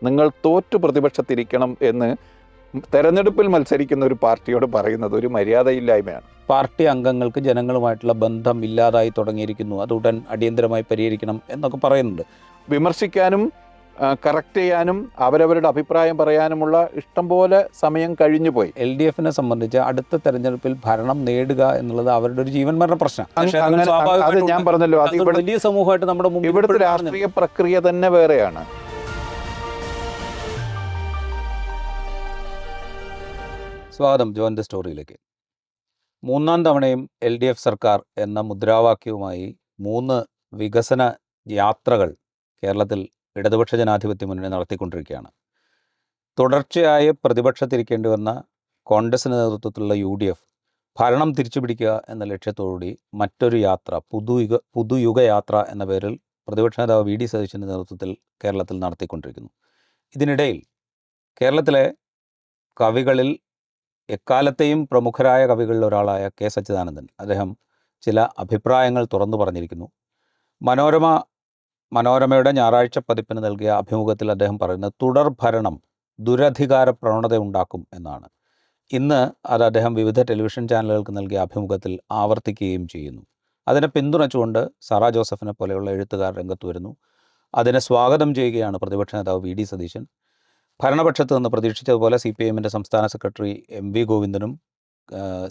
നിങ്ങൾ തോറ്റു പ്രതിപക്ഷത്തിരിക്കണം എന്ന് തെരഞ്ഞെടുപ്പിൽ മത്സരിക്കുന്ന ഒരു പാർട്ടിയോട് പറയുന്നത് ഒരു മര്യാദയില്ലായ്മയാണ്. പാർട്ടി അംഗങ്ങൾക്ക് ജനങ്ങളുമായിട്ടുള്ള ബന്ധം ഇല്ലാതായി തുടങ്ങിയിരിക്കുന്നു, അത് ഉടൻ അടിയന്തരമായി പരിഹരിക്കണം എന്നൊക്കെ പറയുന്നുണ്ട്. വിമർശിക്കാനും കറക്റ്റ് ചെയ്യാനും അവരവരുടെ അഭിപ്രായം പറയാനുമുള്ള ഇഷ്ടം പോലെ സമയം കഴിഞ്ഞുപോയി. LDFനെ സംബന്ധിച്ച് അടുത്ത തെരഞ്ഞെടുപ്പിൽ ഭരണം നേടുക എന്നുള്ളത് അവരുടെ ഒരു ജീവൻ മരണ പ്രശ്നം. അത് ഞാൻ പറഞ്ഞല്ലോ, അത് വലിയ സമൂഹമായിട്ട് നമ്മുടെ ഇവിടുത്തെ രാഷ്ട്രീയ പ്രക്രിയ തന്നെ വേറെയാണ്. സ്വാഗതം ജോയിൻ ദ സ്റ്റോറിയിലേക്ക്. മൂന്നാം തവണയും LDF സർക്കാർ എന്ന മുദ്രാവാക്യവുമായി 3 വികസന യാത്രകൾ കേരളത്തിൽ ഇടതുപക്ഷ ജനാധിപത്യ മുന്നണി നടത്തിക്കൊണ്ടിരിക്കുകയാണ്. തുടർച്ചയായി പ്രതിപക്ഷത്തിരിക്കേണ്ടി വന്ന കോൺഗ്രസിൻ്റെ നേതൃത്വത്തിലുള്ള UDF ഭരണം തിരിച്ചുപിടിക്കുക എന്ന ലക്ഷ്യത്തോടുകൂടി മറ്റൊരു യാത്ര, പുതുയുഗ യാത്ര എന്ന പേരിൽ പ്രതിപക്ഷ നേതാവ് VD സതീശൻ്റെ നേതൃത്വത്തിൽ കേരളത്തിൽ നടത്തിക്കൊണ്ടിരിക്കുന്നു. ഇതിനിടയിൽ കേരളത്തിലെ കവികളിൽ എക്കാലത്തെയും പ്രമുഖരായ കവികളിൽ ഒരാളായ K. സച്ചിദാനന്ദൻ അദ്ദേഹം ചില അഭിപ്രായങ്ങൾ തുറന്നു പറഞ്ഞിരിക്കുന്നു. മനോരമയുടെ ഞായറാഴ്ച പതിപ്പിന് നൽകിയ അഭിമുഖത്തിൽ അദ്ദേഹം പറയുന്നത് തുടർ ഭരണം ദുരധികാര പ്രവണത ഉണ്ടാക്കും എന്നാണ്. ഇന്ന് അത് അദ്ദേഹം വിവിധ ടെലിവിഷൻ ചാനലുകൾക്ക് നൽകിയ അഭിമുഖത്തിൽ ആവർത്തിക്കുകയും ചെയ്യുന്നു. അതിനെ പിന്തുണച്ചുകൊണ്ട് സാറാ ജോസഫിനെ പോലെയുള്ള എഴുത്തുകാർ രംഗത്ത് വരുന്നു. അതിനെ സ്വാഗതം ചെയ്യുകയാണ് പ്രതിപക്ഷ നേതാവ് VD സതീശൻ. ഭരണപക്ഷത്ത് നിന്ന് പ്രതീക്ഷിച്ചതുപോലെ CPIMൻ്റെ സംസ്ഥാന സെക്രട്ടറി MV ഗോവിന്ദനും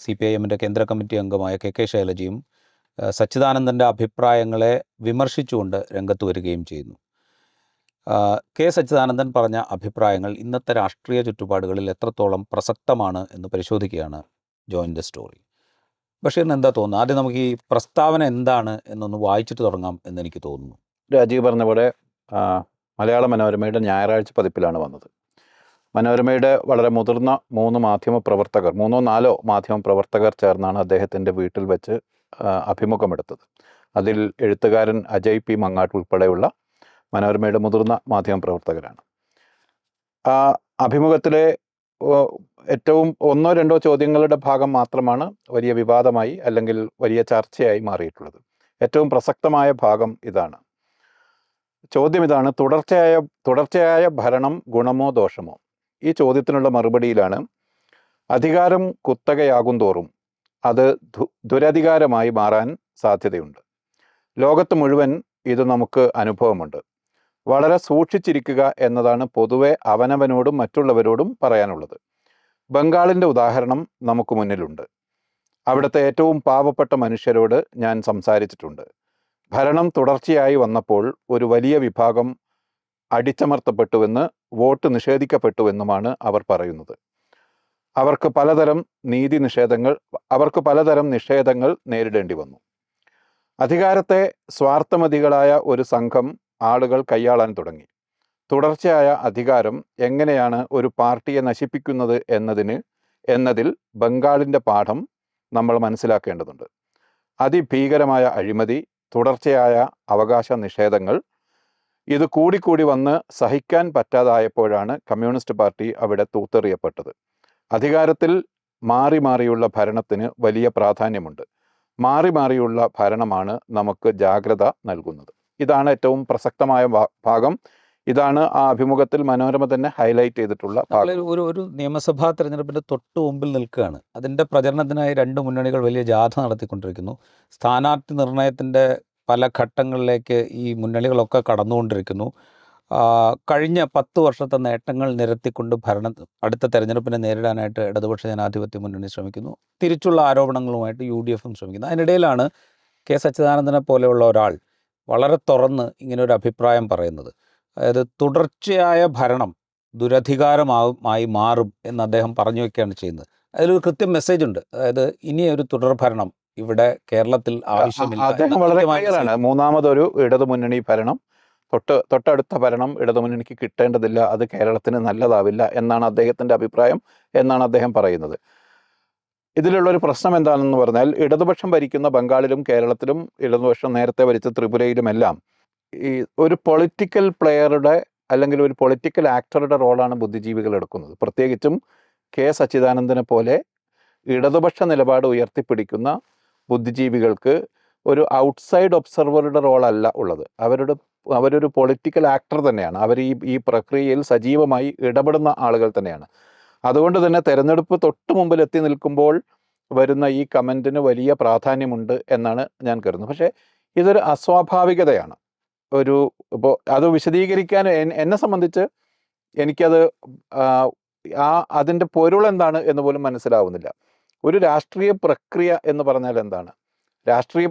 CPIMൻ്റെ കേന്ദ്ര കമ്മിറ്റി അംഗമായ KK ശൈലജയും സച്ചിദാനന്ദൻ്റെ അഭിപ്രായങ്ങളെ വിമർശിച്ചുകൊണ്ട് രംഗത്ത് വരികയും ചെയ്യുന്നു. K. സച്ചിദാനന്ദൻ പറഞ്ഞ അഭിപ്രായങ്ങൾ ഇന്നത്തെ രാഷ്ട്രീയ ചുറ്റുപാടുകളിൽ എത്രത്തോളം പ്രസക്തമാണ് എന്ന് പരിശോധിക്കുകയാണ് ജോയിൻ ദ സ്റ്റോറി. ബഷീറിന് എന്താ തോന്നുന്നത്? ആദ്യം നമുക്ക് ഈ പ്രസ്താവന എന്താണ് എന്നൊന്ന് വായിച്ചിട്ട് തുടങ്ങാം എന്നെനിക്ക് തോന്നുന്നു. രാജീവ് പറഞ്ഞ പോലെ മലയാള മനോരമയുടെ ഞായറാഴ്ച പതിപ്പിലാണ് വന്നത്. മനോരമയുടെ വളരെ മുതിർന്ന 3 മാധ്യമപ്രവർത്തകർ, 3 or 4 മാധ്യമപ്രവർത്തകർ ചേർന്നാണ് അദ്ദേഹത്തിൻ്റെ വീട്ടിൽ വെച്ച് അഭിമുഖമെടുത്തത്. അതിൽ എഴുത്തുകാരൻ അജയ് P. മങ്ങാട്ട് ഉൾപ്പെടെയുള്ള മനോരമയുടെ മുതിർന്ന മാധ്യമപ്രവർത്തകരാണ്. ആ അഭിമുഖത്തിലെ ഏറ്റവും 1-2 ചോദ്യങ്ങളുടെ ഭാഗം മാത്രമാണ് വലിയ വിവാദമായി അല്ലെങ്കിൽ വലിയ ചർച്ചയായി മാറിയിട്ടുള്ളത്. ഏറ്റവും പ്രസക്തമായ ഭാഗം ഇതാണ്. ചോദ്യം ഇതാണ്: തുടർച്ചയായ ഭരണം ഗുണമോ ദോഷമോ? ഈ ചോദ്യത്തിനുള്ള മറുപടിയിലാണ് അധികാരം കുത്തകയാകും തോറും അത് ദുരധികാരമായി മാറാൻ സാധ്യതയുണ്ട്. ലോകത്ത് മുഴുവൻ ഇത് നമുക്ക് അനുഭവമുണ്ട്. വളരെ സൂക്ഷിച്ചിരിക്കുക എന്നതാണ് പൊതുവെ അവനവനോടും മറ്റുള്ളവരോടും പറയാനുള്ളത്. ബംഗാളിൻ്റെ ഉദാഹരണം നമുക്ക് മുന്നിലുണ്ട്. അവിടുത്തെ ഏറ്റവും പാവപ്പെട്ട മനുഷ്യരോട് ഞാൻ സംസാരിച്ചിട്ടുണ്ട്. ഭരണം തുടർച്ചയായി വന്നപ്പോൾ ഒരു വലിയ വിഭാഗം അടിച്ചമർത്തപ്പെട്ടുവെന്ന്, വോട്ട് നിഷേധിക്കപ്പെട്ടുവെന്നുമാണ് അവർ പറയുന്നത്. അവർക്ക് പലതരം നിഷേധങ്ങൾ നേരിടേണ്ടി വന്നു. അധികാരത്തെ സ്വാർത്ഥമതികളായ ഒരു സംഘം ആളുകൾ കൈയാളാൻ തുടങ്ങി. തുടർച്ചയായ അധികാരം എങ്ങനെയാണ് ഒരു പാർട്ടിയെ നശിപ്പിക്കുന്നത് എന്നതിൽ ബംഗാളിൻ്റെ പാഠം നമ്മൾ മനസ്സിലാക്കേണ്ടതുണ്ട്. അതിഭീകരമായ അഴിമതി, തുടർച്ചയായ അവകാശ നിഷേധങ്ങൾ, ഇത് കൂടിക്കൂടി വന്ന് സഹിക്കാൻ പറ്റാതായപ്പോഴാണ് കമ്മ്യൂണിസ്റ്റ് പാർട്ടി അവിടെ തൂത്തെറിയപ്പെട്ടത്. അധികാരത്തിൽ മാറിയുള്ള ഭരണത്തിന് വലിയ പ്രാധാന്യമുണ്ട്. മാറിയുള്ള ഭരണമാണ് നമുക്ക് ജാഗ്രത നൽകുന്നത്. ഇതാണ് ഏറ്റവും പ്രസക്തമായ ഭാഗം. ഇതാണ് ആ അഭിമുഖത്തിൽ മനോരമ തന്നെ ഹൈലൈറ്റ് ചെയ്തിട്ടുള്ള ഭാഗം. ഒരു നിയമസഭാ തെരഞ്ഞെടുപ്പിൻ്റെ തൊട്ട് മുമ്പിൽ നിൽക്കുകയാണ്. അതിൻ്റെ പ്രചരണത്തിനായി 2 മുന്നണികൾ വലിയ ജാഥ നടത്തിക്കൊണ്ടിരിക്കുന്നു. സ്ഥാനാർത്ഥി നിർണയത്തിൻ്റെ പല ഘട്ടങ്ങളിലേക്ക് ഈ മുന്നണികളൊക്കെ കടന്നുകൊണ്ടിരിക്കുന്നു. കഴിഞ്ഞ 10 വർഷത്തെ നേട്ടങ്ങൾ നിരത്തിക്കൊണ്ട് അടുത്ത തെരഞ്ഞെടുപ്പിനെ നേരിടാനായിട്ട് ഇടതുപക്ഷ ജനാധിപത്യ മുന്നണി ശ്രമിക്കുന്നു. തിരിച്ചുള്ള ആരോപണങ്ങളുമായിട്ട് UDFും ശ്രമിക്കുന്നു. അതിനിടയിലാണ് K. സച്ചിദാനന്ദനെ പോലെയുള്ള ഒരാൾ വളരെ തുറന്ന് ഇങ്ങനൊരു അഭിപ്രായം പറയുന്നത്. അതായത് തുടർച്ചയായ ഭരണം ദുരധികാരമായി മാറും എന്ന് അദ്ദേഹം പറഞ്ഞു വയ്ക്കുകയാണ് ചെയ്യുന്നത്. അതിലൊരു കൃത്യം മെസ്സേജ് ഉണ്ട്. അതായത് ഇനി ഒരു തുടർഭരണം ഇവിടെ കേരളത്തിൽ ആവശ്യമില്ല. അദ്ദേഹം വളരെ ക്ലിയറാണ്. മൂന്നാമതൊരു ഇടതുമുന്നണി ഭരണം, തൊട്ടടുത്ത ഭരണം ഇടതുമുന്നണിക്ക് കിട്ടേണ്ടതില്ല, അത് കേരളത്തിന് നല്ലതാവില്ല എന്നാണ് അദ്ദേഹത്തിൻ്റെ അഭിപ്രായം എന്നാണ് അദ്ദേഹം പറയുന്നത്. ഇതിലുള്ളൊരു പ്രശ്നം എന്താണെന്ന് പറഞ്ഞാൽ, ഇടതുപക്ഷം ഭരിക്കുന്ന ബംഗാളിലും കേരളത്തിലും ഇടതുപക്ഷം നേരത്തെ ഭരിച്ച ത്രിപുരയിലുമെല്ലാം ഈ ഒരു പൊളിറ്റിക്കൽ പ്ലെയറുടെ അല്ലെങ്കിൽ ഒരു പൊളിറ്റിക്കൽ ആക്ടറുടെ റോളാണ് ബുദ്ധിജീവികൾ എടുക്കുന്നത്. പ്രത്യേകിച്ചും K. സച്ചിദാനന്ദനെ പോലെ ഇടതുപക്ഷ നിലപാട് ഉയർത്തിപ്പിടിക്കുന്ന ബുദ്ധിജീവികൾക്ക് ഒരു ഔട്ട്സൈഡ് ഒബ്സർവറുടെ റോളല്ല ഉള്ളത്. അവരുടെ അവരൊരു പൊളിറ്റിക്കൽ ആക്ടർ തന്നെയാണ്. അവർ ഈ പ്രക്രിയയിൽ സജീവമായി ഇടപെടുന്ന ആളുകൾ തന്നെയാണ്. അതുകൊണ്ട് തന്നെ തെരഞ്ഞെടുപ്പ് തൊട്ട് മുമ്പിൽ എത്തി നിൽക്കുമ്പോൾ വരുന്ന ഈ കമൻറ്റിന് വലിയ പ്രാധാന്യമുണ്ട് എന്നാണ് ഞാൻ കരുതുന്നത്. പക്ഷേ ഇതൊരു അസ്വാഭാവികതയാണ്. ഇപ്പോൾ അത് വിശദീകരിക്കാൻ എന്നെ സംബന്ധിച്ച് എനിക്കത് അതിൻ്റെ പൊരുൾ എന്താണ് എന്ന് പോലും മനസ്സിലാവുന്നില്ല. ഒരു രാഷ്ട്രീയ പ്രക്രിയ എന്ന് പറഞ്ഞാൽ എന്താണ്?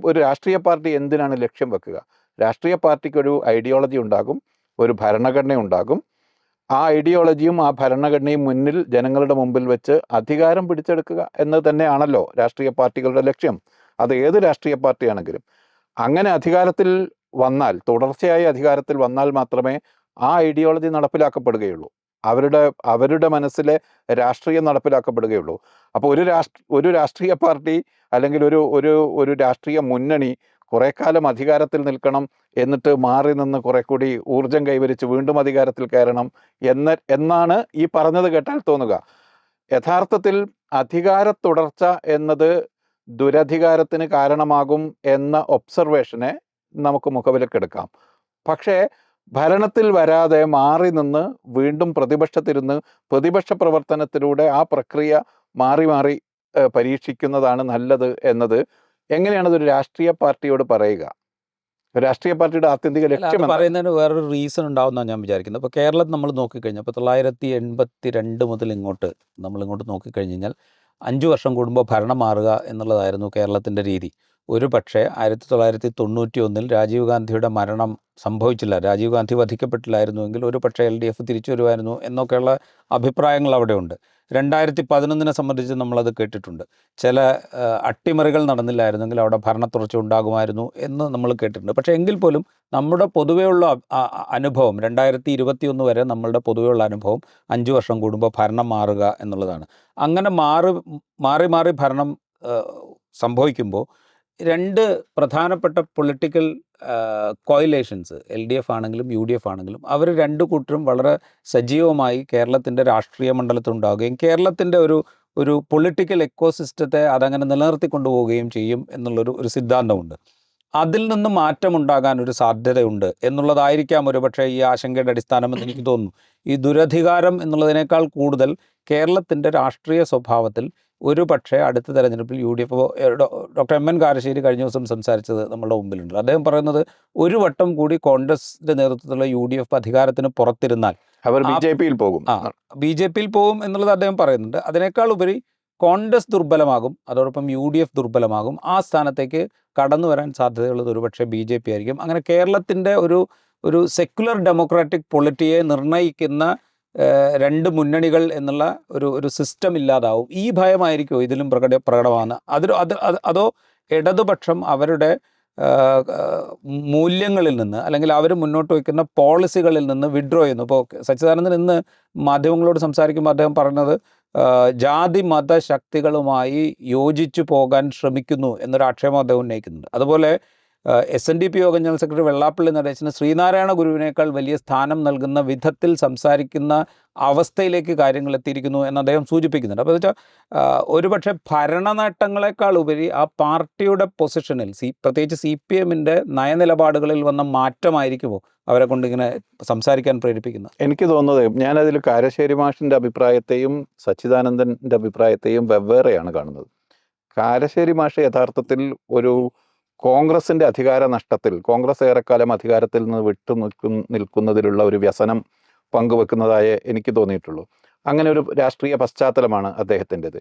ഒരു രാഷ്ട്രീയ പാർട്ടി എന്തിനാണ് ലക്ഷ്യം വെക്കുക? രാഷ്ട്രീയ പാർട്ടിക്ക് ഒരു ഐഡിയോളജി ഉണ്ടാകും, ഒരു ഭരണഘടന ഉണ്ടാകും. ആ ഐഡിയോളജിയും ആ ഭരണഘടനയും മുന്നിൽ ജനങ്ങളുടെ മുമ്പിൽ വെച്ച് അധികാരം പിടിച്ചെടുക്കുക എന്ന് തന്നെയാണല്ലോ രാഷ്ട്രീയ പാർട്ടികളുടെ ലക്ഷ്യം. അത് ഏത് രാഷ്ട്രീയ പാർട്ടിയാണെങ്കിലും. അങ്ങനെ അധികാരത്തിൽ വന്നാൽ, തുടർച്ചയായി അധികാരത്തിൽ വന്നാൽ മാത്രമേ ആ ഐഡിയോളജി നടപ്പിലാക്കപ്പെടുകയുള്ളൂ. അവരുടെ മനസ്സിലെ രാഷ്ട്രീയം നടപ്പിലാക്കപ്പെടുകയുള്ളൂ. അപ്പോൾ ഒരു രാഷ്ട്രീയ പാർട്ടി അല്ലെങ്കിൽ ഒരു രാഷ്ട്രീയ മുന്നണി കുറേ കാലം അധികാരത്തിൽ നിൽക്കണം, എന്നിട്ട് മാറി നിന്ന് കുറെ കൂടി ഊർജം കൈവരിച്ച് വീണ്ടും അധികാരത്തിൽ കയറണം എന്നാണ് ഈ പറഞ്ഞത് കേട്ടാൽ തോന്നുക. യഥാർത്ഥത്തിൽ അധികാര തുടർച്ച എന്നത് ദുരധികാരത്തിന് കാരണമാകും എന്ന ഒബ്സർവേഷനെ നമുക്ക് മുഖവിലക്കെടുക്കാം. പക്ഷേ ഭരണത്തിൽ വരാതെ മാറി നിന്ന് വീണ്ടും പ്രതിപക്ഷത്തിരുന്ന് പ്രതിപക്ഷ പ്രവർത്തനത്തിലൂടെ ആ പ്രക്രിയ മാറി മാറി പരീക്ഷിക്കുന്നതാണ് നല്ലത് എന്നത് എങ്ങനെയാണ് ഒരു രാഷ്ട്രീയ പാർട്ടിയോട് പറയുക? രാഷ്ട്രീയ പാർട്ടിയുടെ ആത്യന്തിക ലക്ഷ്യം പറയുന്നതിന് വേറൊരു റീസൺ ഉണ്ടാവുമെന്നാണ് ഞാൻ വിചാരിക്കുന്നത്. ഇപ്പോൾ കേരളത്തിൽ നമ്മൾ നോക്കിക്കഴിഞ്ഞാൽ, ഇപ്പോൾ 1982 മുതൽ നമ്മളിങ്ങോട്ട് നോക്കിക്കഴിഞ്ഞ് കഴിഞ്ഞാൽ 5 വർഷം കൂടുമ്പോൾ ഭരണം മാറുക എന്നുള്ളതായിരുന്നു കേരളത്തിൻ്റെ രീതി. ഒരു പക്ഷേ 1991 രാജീവ് ഗാന്ധിയുടെ മരണം സംഭവിച്ചില്ല, രാജീവ് ഗാന്ധി വധിക്കപ്പെട്ടില്ലായിരുന്നുവെങ്കിൽ ഒരു പക്ഷേ LDF തിരിച്ചു വരുമായിരുന്നു എന്നൊക്കെയുള്ള അഭിപ്രായങ്ങൾ അവിടെയുണ്ട്. 2011 സംബന്ധിച്ച് നമ്മളത് കേട്ടിട്ടുണ്ട്. ചില അട്ടിമറികൾ നടന്നില്ലായിരുന്നെങ്കിൽ അവിടെ ഭരണത്തുടർച്ച ഉണ്ടാകുമായിരുന്നു എന്ന് നമ്മൾ കേട്ടിട്ടുണ്ട്. പക്ഷേ എങ്കിൽ പോലും നമ്മുടെ പൊതുവെയുള്ള അനുഭവം 2021 വരെ നമ്മളുടെ പൊതുവെയുള്ള അനുഭവം 5 വർഷം കൂടുമ്പോൾ ഭരണം മാറുക എന്നുള്ളതാണ്. അങ്ങനെ മാറി ഭരണം സംഭവിക്കുമ്പോൾ 2 പ്രധാനപ്പെട്ട പൊളിറ്റിക്കൽ കോയിലേഷൻസ്, LDF ആണെങ്കിലും UDF ആണെങ്കിലും, അവർ 2 കൂട്ടരും വളരെ സജീവമായി കേരളത്തിൻ്റെ രാഷ്ട്രീയ മണ്ഡലത്തിൽ ഉണ്ടാവുകയും കേരളത്തിൻ്റെ ഒരു പൊളിറ്റിക്കൽ എക്കോസിസ്റ്റത്തെ അതങ്ങനെ നിലനിർത്തിക്കൊണ്ടുപോവുകയും ചെയ്യും എന്നുള്ളൊരു സിദ്ധാന്തമുണ്ട്. അതിൽ നിന്ന് മാറ്റമുണ്ടാകാൻ ഒരു സാധ്യതയുണ്ട് എന്നുള്ളതായിരിക്കാം ഒരുപക്ഷെ ഈ ആശങ്കയുടെ അടിസ്ഥാനമെന്ന് എനിക്ക് തോന്നുന്നു. ഈ ദുരധികാരം എന്നുള്ളതിനേക്കാൾ കൂടുതൽ കേരളത്തിൻ്റെ രാഷ്ട്രീയ സ്വഭാവത്തിൽ ഒരു പക്ഷേ അടുത്ത തെരഞ്ഞെടുപ്പിൽ UDF, ഡോക്ടർ MN കാരശ്ശേരി കഴിഞ്ഞ ദിവസം സംസാരിച്ചത് നമ്മുടെ മുമ്പിലുണ്ട്. അദ്ദേഹം പറയുന്നത് ഒരു വട്ടം കൂടി കോൺഗ്രസിൻ്റെ നേതൃത്വത്തിലുള്ള UDF അധികാരത്തിന് പുറത്തിരുന്നാൽ അവർ BJP-യിൽ പോകും. BJP-യിൽ പോകും എന്നുള്ളത് അദ്ദേഹം പറയുന്നുണ്ട്. അതിനേക്കാൾ ഉപരി കോൺഗ്രസ് ദുർബലമാകും, അതോടൊപ്പം UDF ദുർബലമാകും. ആ സ്ഥാനത്തേക്ക് കടന്നു വരാൻ സാധ്യതയുള്ളത് ഒരുപക്ഷെ BJP ആയിരിക്കും. അങ്ങനെ കേരളത്തിൻ്റെ ഒരു സെക്യുലർ ഡെമോക്രാറ്റിക് പൊളിറ്റിയെ നിർണ്ണയിക്കുന്ന 2 മുന്നണികൾ എന്നുള്ള ഒരു സിസ്റ്റം ഇല്ലാതാവും. ഈ ഭയമായിരിക്കുമോ ഇതിലും പ്രകടമാകുന്നത്? അതോ ഇടതുപക്ഷം അവരുടെ മൂല്യങ്ങളിൽ നിന്ന് അല്ലെങ്കിൽ അവർ മുന്നോട്ട് വയ്ക്കുന്ന പോളിസികളിൽ നിന്ന് വിഡ്രോ ചെയ്യുന്നു? ഇപ്പോൾ സച്ചിദാനന്ദൻ ഇന്ന് മാധ്യമങ്ങളോട് സംസാരിക്കുമ്പോൾ അദ്ദേഹം പറഞ്ഞത് ജാതി മത ശക്തികളുമായി യോജിച്ചു പോകാൻ ശ്രമിക്കുന്നു എന്നൊരു ആക്ഷേപം അദ്ദേഹം ഉന്നയിക്കുന്നുണ്ട്. അതുപോലെ SNDP യോഗം ജനറൽ സെക്രട്ടറി വെള്ളാപ്പള്ളി നടേശന് ശ്രീനാരായണ ഗുരുവിനേക്കാൾ വലിയ സ്ഥാനം നൽകുന്ന വിധത്തിൽ സംസാരിക്കുന്ന അവസ്ഥയിലേക്ക് കാര്യങ്ങൾ എത്തിയിരിക്കുന്നു എന്ന് അദ്ദേഹം സൂചിപ്പിക്കുന്നുണ്ട്. അപ്പോൾ വെച്ചാൽ ഒരുപക്ഷെ ഭരണനേട്ടങ്ങളെക്കാൾ ഉപരി ആ പാർട്ടിയുടെ പൊസിഷനിൽ പ്രത്യേകിച്ച് CPM-ൻ്റെ നയനിലപാടുകളിൽ വന്ന മാറ്റമായിരിക്കുമോ അവരെ കൊണ്ട് ഇങ്ങനെ സംസാരിക്കാൻ പ്രേരിപ്പിക്കുന്നത്? എനിക്ക് തോന്നുന്നത് ഞാനതിൽ കാരശ്ശേരി മാഷിൻ്റെ അഭിപ്രായത്തെയും സച്ചിദാനന്ദൻ്റെ അഭിപ്രായത്തെയും വെവ്വേറെയാണ് കാണുന്നത്. കാരശ്ശേരി മാഷ് യഥാർത്ഥത്തിൽ ഒരു കോൺഗ്രസിൻ്റെ അധികാര നഷ്ടത്തിൽ, കോൺഗ്രസ് ഏറെക്കാലം അധികാരത്തിൽ നിന്ന് നിൽക്കുന്നതിലുള്ള ഒരു വ്യസനം പങ്കുവെക്കുന്നതായേ എനിക്ക് തോന്നിയിട്ടുള്ളൂ. അങ്ങനെ ഒരു രാഷ്ട്രീയ പശ്ചാത്തലമാണ് അദ്ദേഹത്തിൻ്റെത്.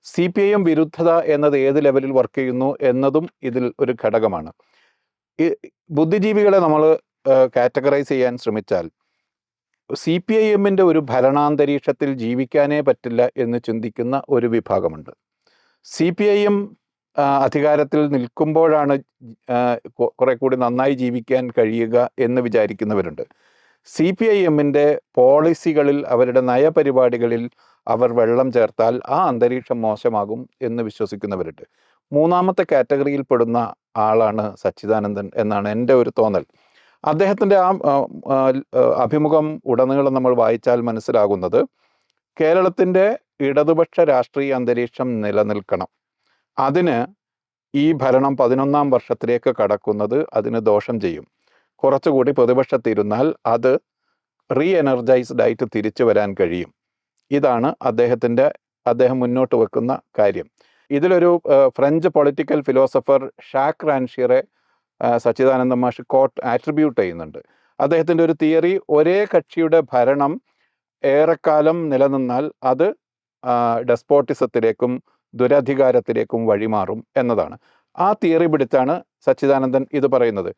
CPIM വിരുദ്ധത എന്നത് ഏത് ലെവലിൽ വർക്ക് ചെയ്യുന്നു എന്നതും ഇതിൽ ഒരു ഘടകമാണ്. ഈ ബുദ്ധിജീവികളെ നമ്മൾ കാറ്റഗറൈസ് ചെയ്യാൻ ശ്രമിച്ചാൽ CPIM-ൻ്റെ ഒരു ഭരണാന്തരീക്ഷത്തിൽ ജീവിക്കാനേ പറ്റില്ല എന്ന് ചിന്തിക്കുന്ന ഒരു വിഭാഗമുണ്ട്. CPIM അധികാരത്തിൽ നിൽക്കുമ്പോഴാണ് കുറെ കൂടി നന്നായി ജീവിക്കാൻ കഴിയുക എന്ന് വിചാരിക്കുന്നവരുണ്ട്. CPIM-ൻ്റെ പോളിസികളിൽ, അവരുടെ നയപരിപാടികളിൽ അവർ വെള്ളം ചേർത്താൽ ആ അന്തരീക്ഷം മോശമാകും എന്ന് വിശ്വസിക്കുന്നവരുണ്ട്. മൂന്നാമത്തെ കാറ്റഗറിയിൽ പെടുന്ന ആളാണ് സച്ചിദാനന്ദൻ എന്നാണ് എൻ്റെ ഒരു തോന്നൽ. അദ്ദേഹത്തിൻ്റെ അഭിമുഖം ഉടനീളം നമ്മൾ വായിച്ചാൽ മനസ്സിലാകുന്നത് കേരളത്തിൻ്റെ ഇടതുപക്ഷ രാഷ്ട്രീയ അന്തരീക്ഷം നിലനിൽക്കണം, അതിന് ഈ ഭരണം 11ാം വർഷത്തിലേക്ക് കടക്കുന്നത് അതിന് ദോഷം ചെയ്യും. കുറച്ചുകൂടി പ്രതിപക്ഷത്തിരുന്നാൽ അത് റീ എനർജൈസ്ഡ് ആയിട്ട് തിരിച്ചു വരാൻ കഴിയും. ഇതാണ് അദ്ദേഹം മുന്നോട്ട് വെക്കുന്ന കാര്യം. ഇതിലൊരു ഫ്രഞ്ച് പൊളിറ്റിക്കൽ ഫിലോസഫർ ഷാക്ക് റാൻഷിയറെ സച്ചിദാനന്ദ മാഷ് ആട്രിബ്യൂട്ട് ചെയ്യുന്നുണ്ട്. അദ്ദേഹത്തിൻ്റെ ഒരു തിയറി, ഒരേ കക്ഷിയുടെ ഭരണം ഏറെക്കാലം നിലനിന്നാൽ അത് ഡെസ്പോട്ടിസത്തിലേക്കും ദുരധികാരത്തിലേക്കും വഴിമാറും എന്നതാണ്. ആ തിയറി പിടിച്ചാണ് സച്ചിദാനന്ദൻ ഇത് പറയുന്നത്.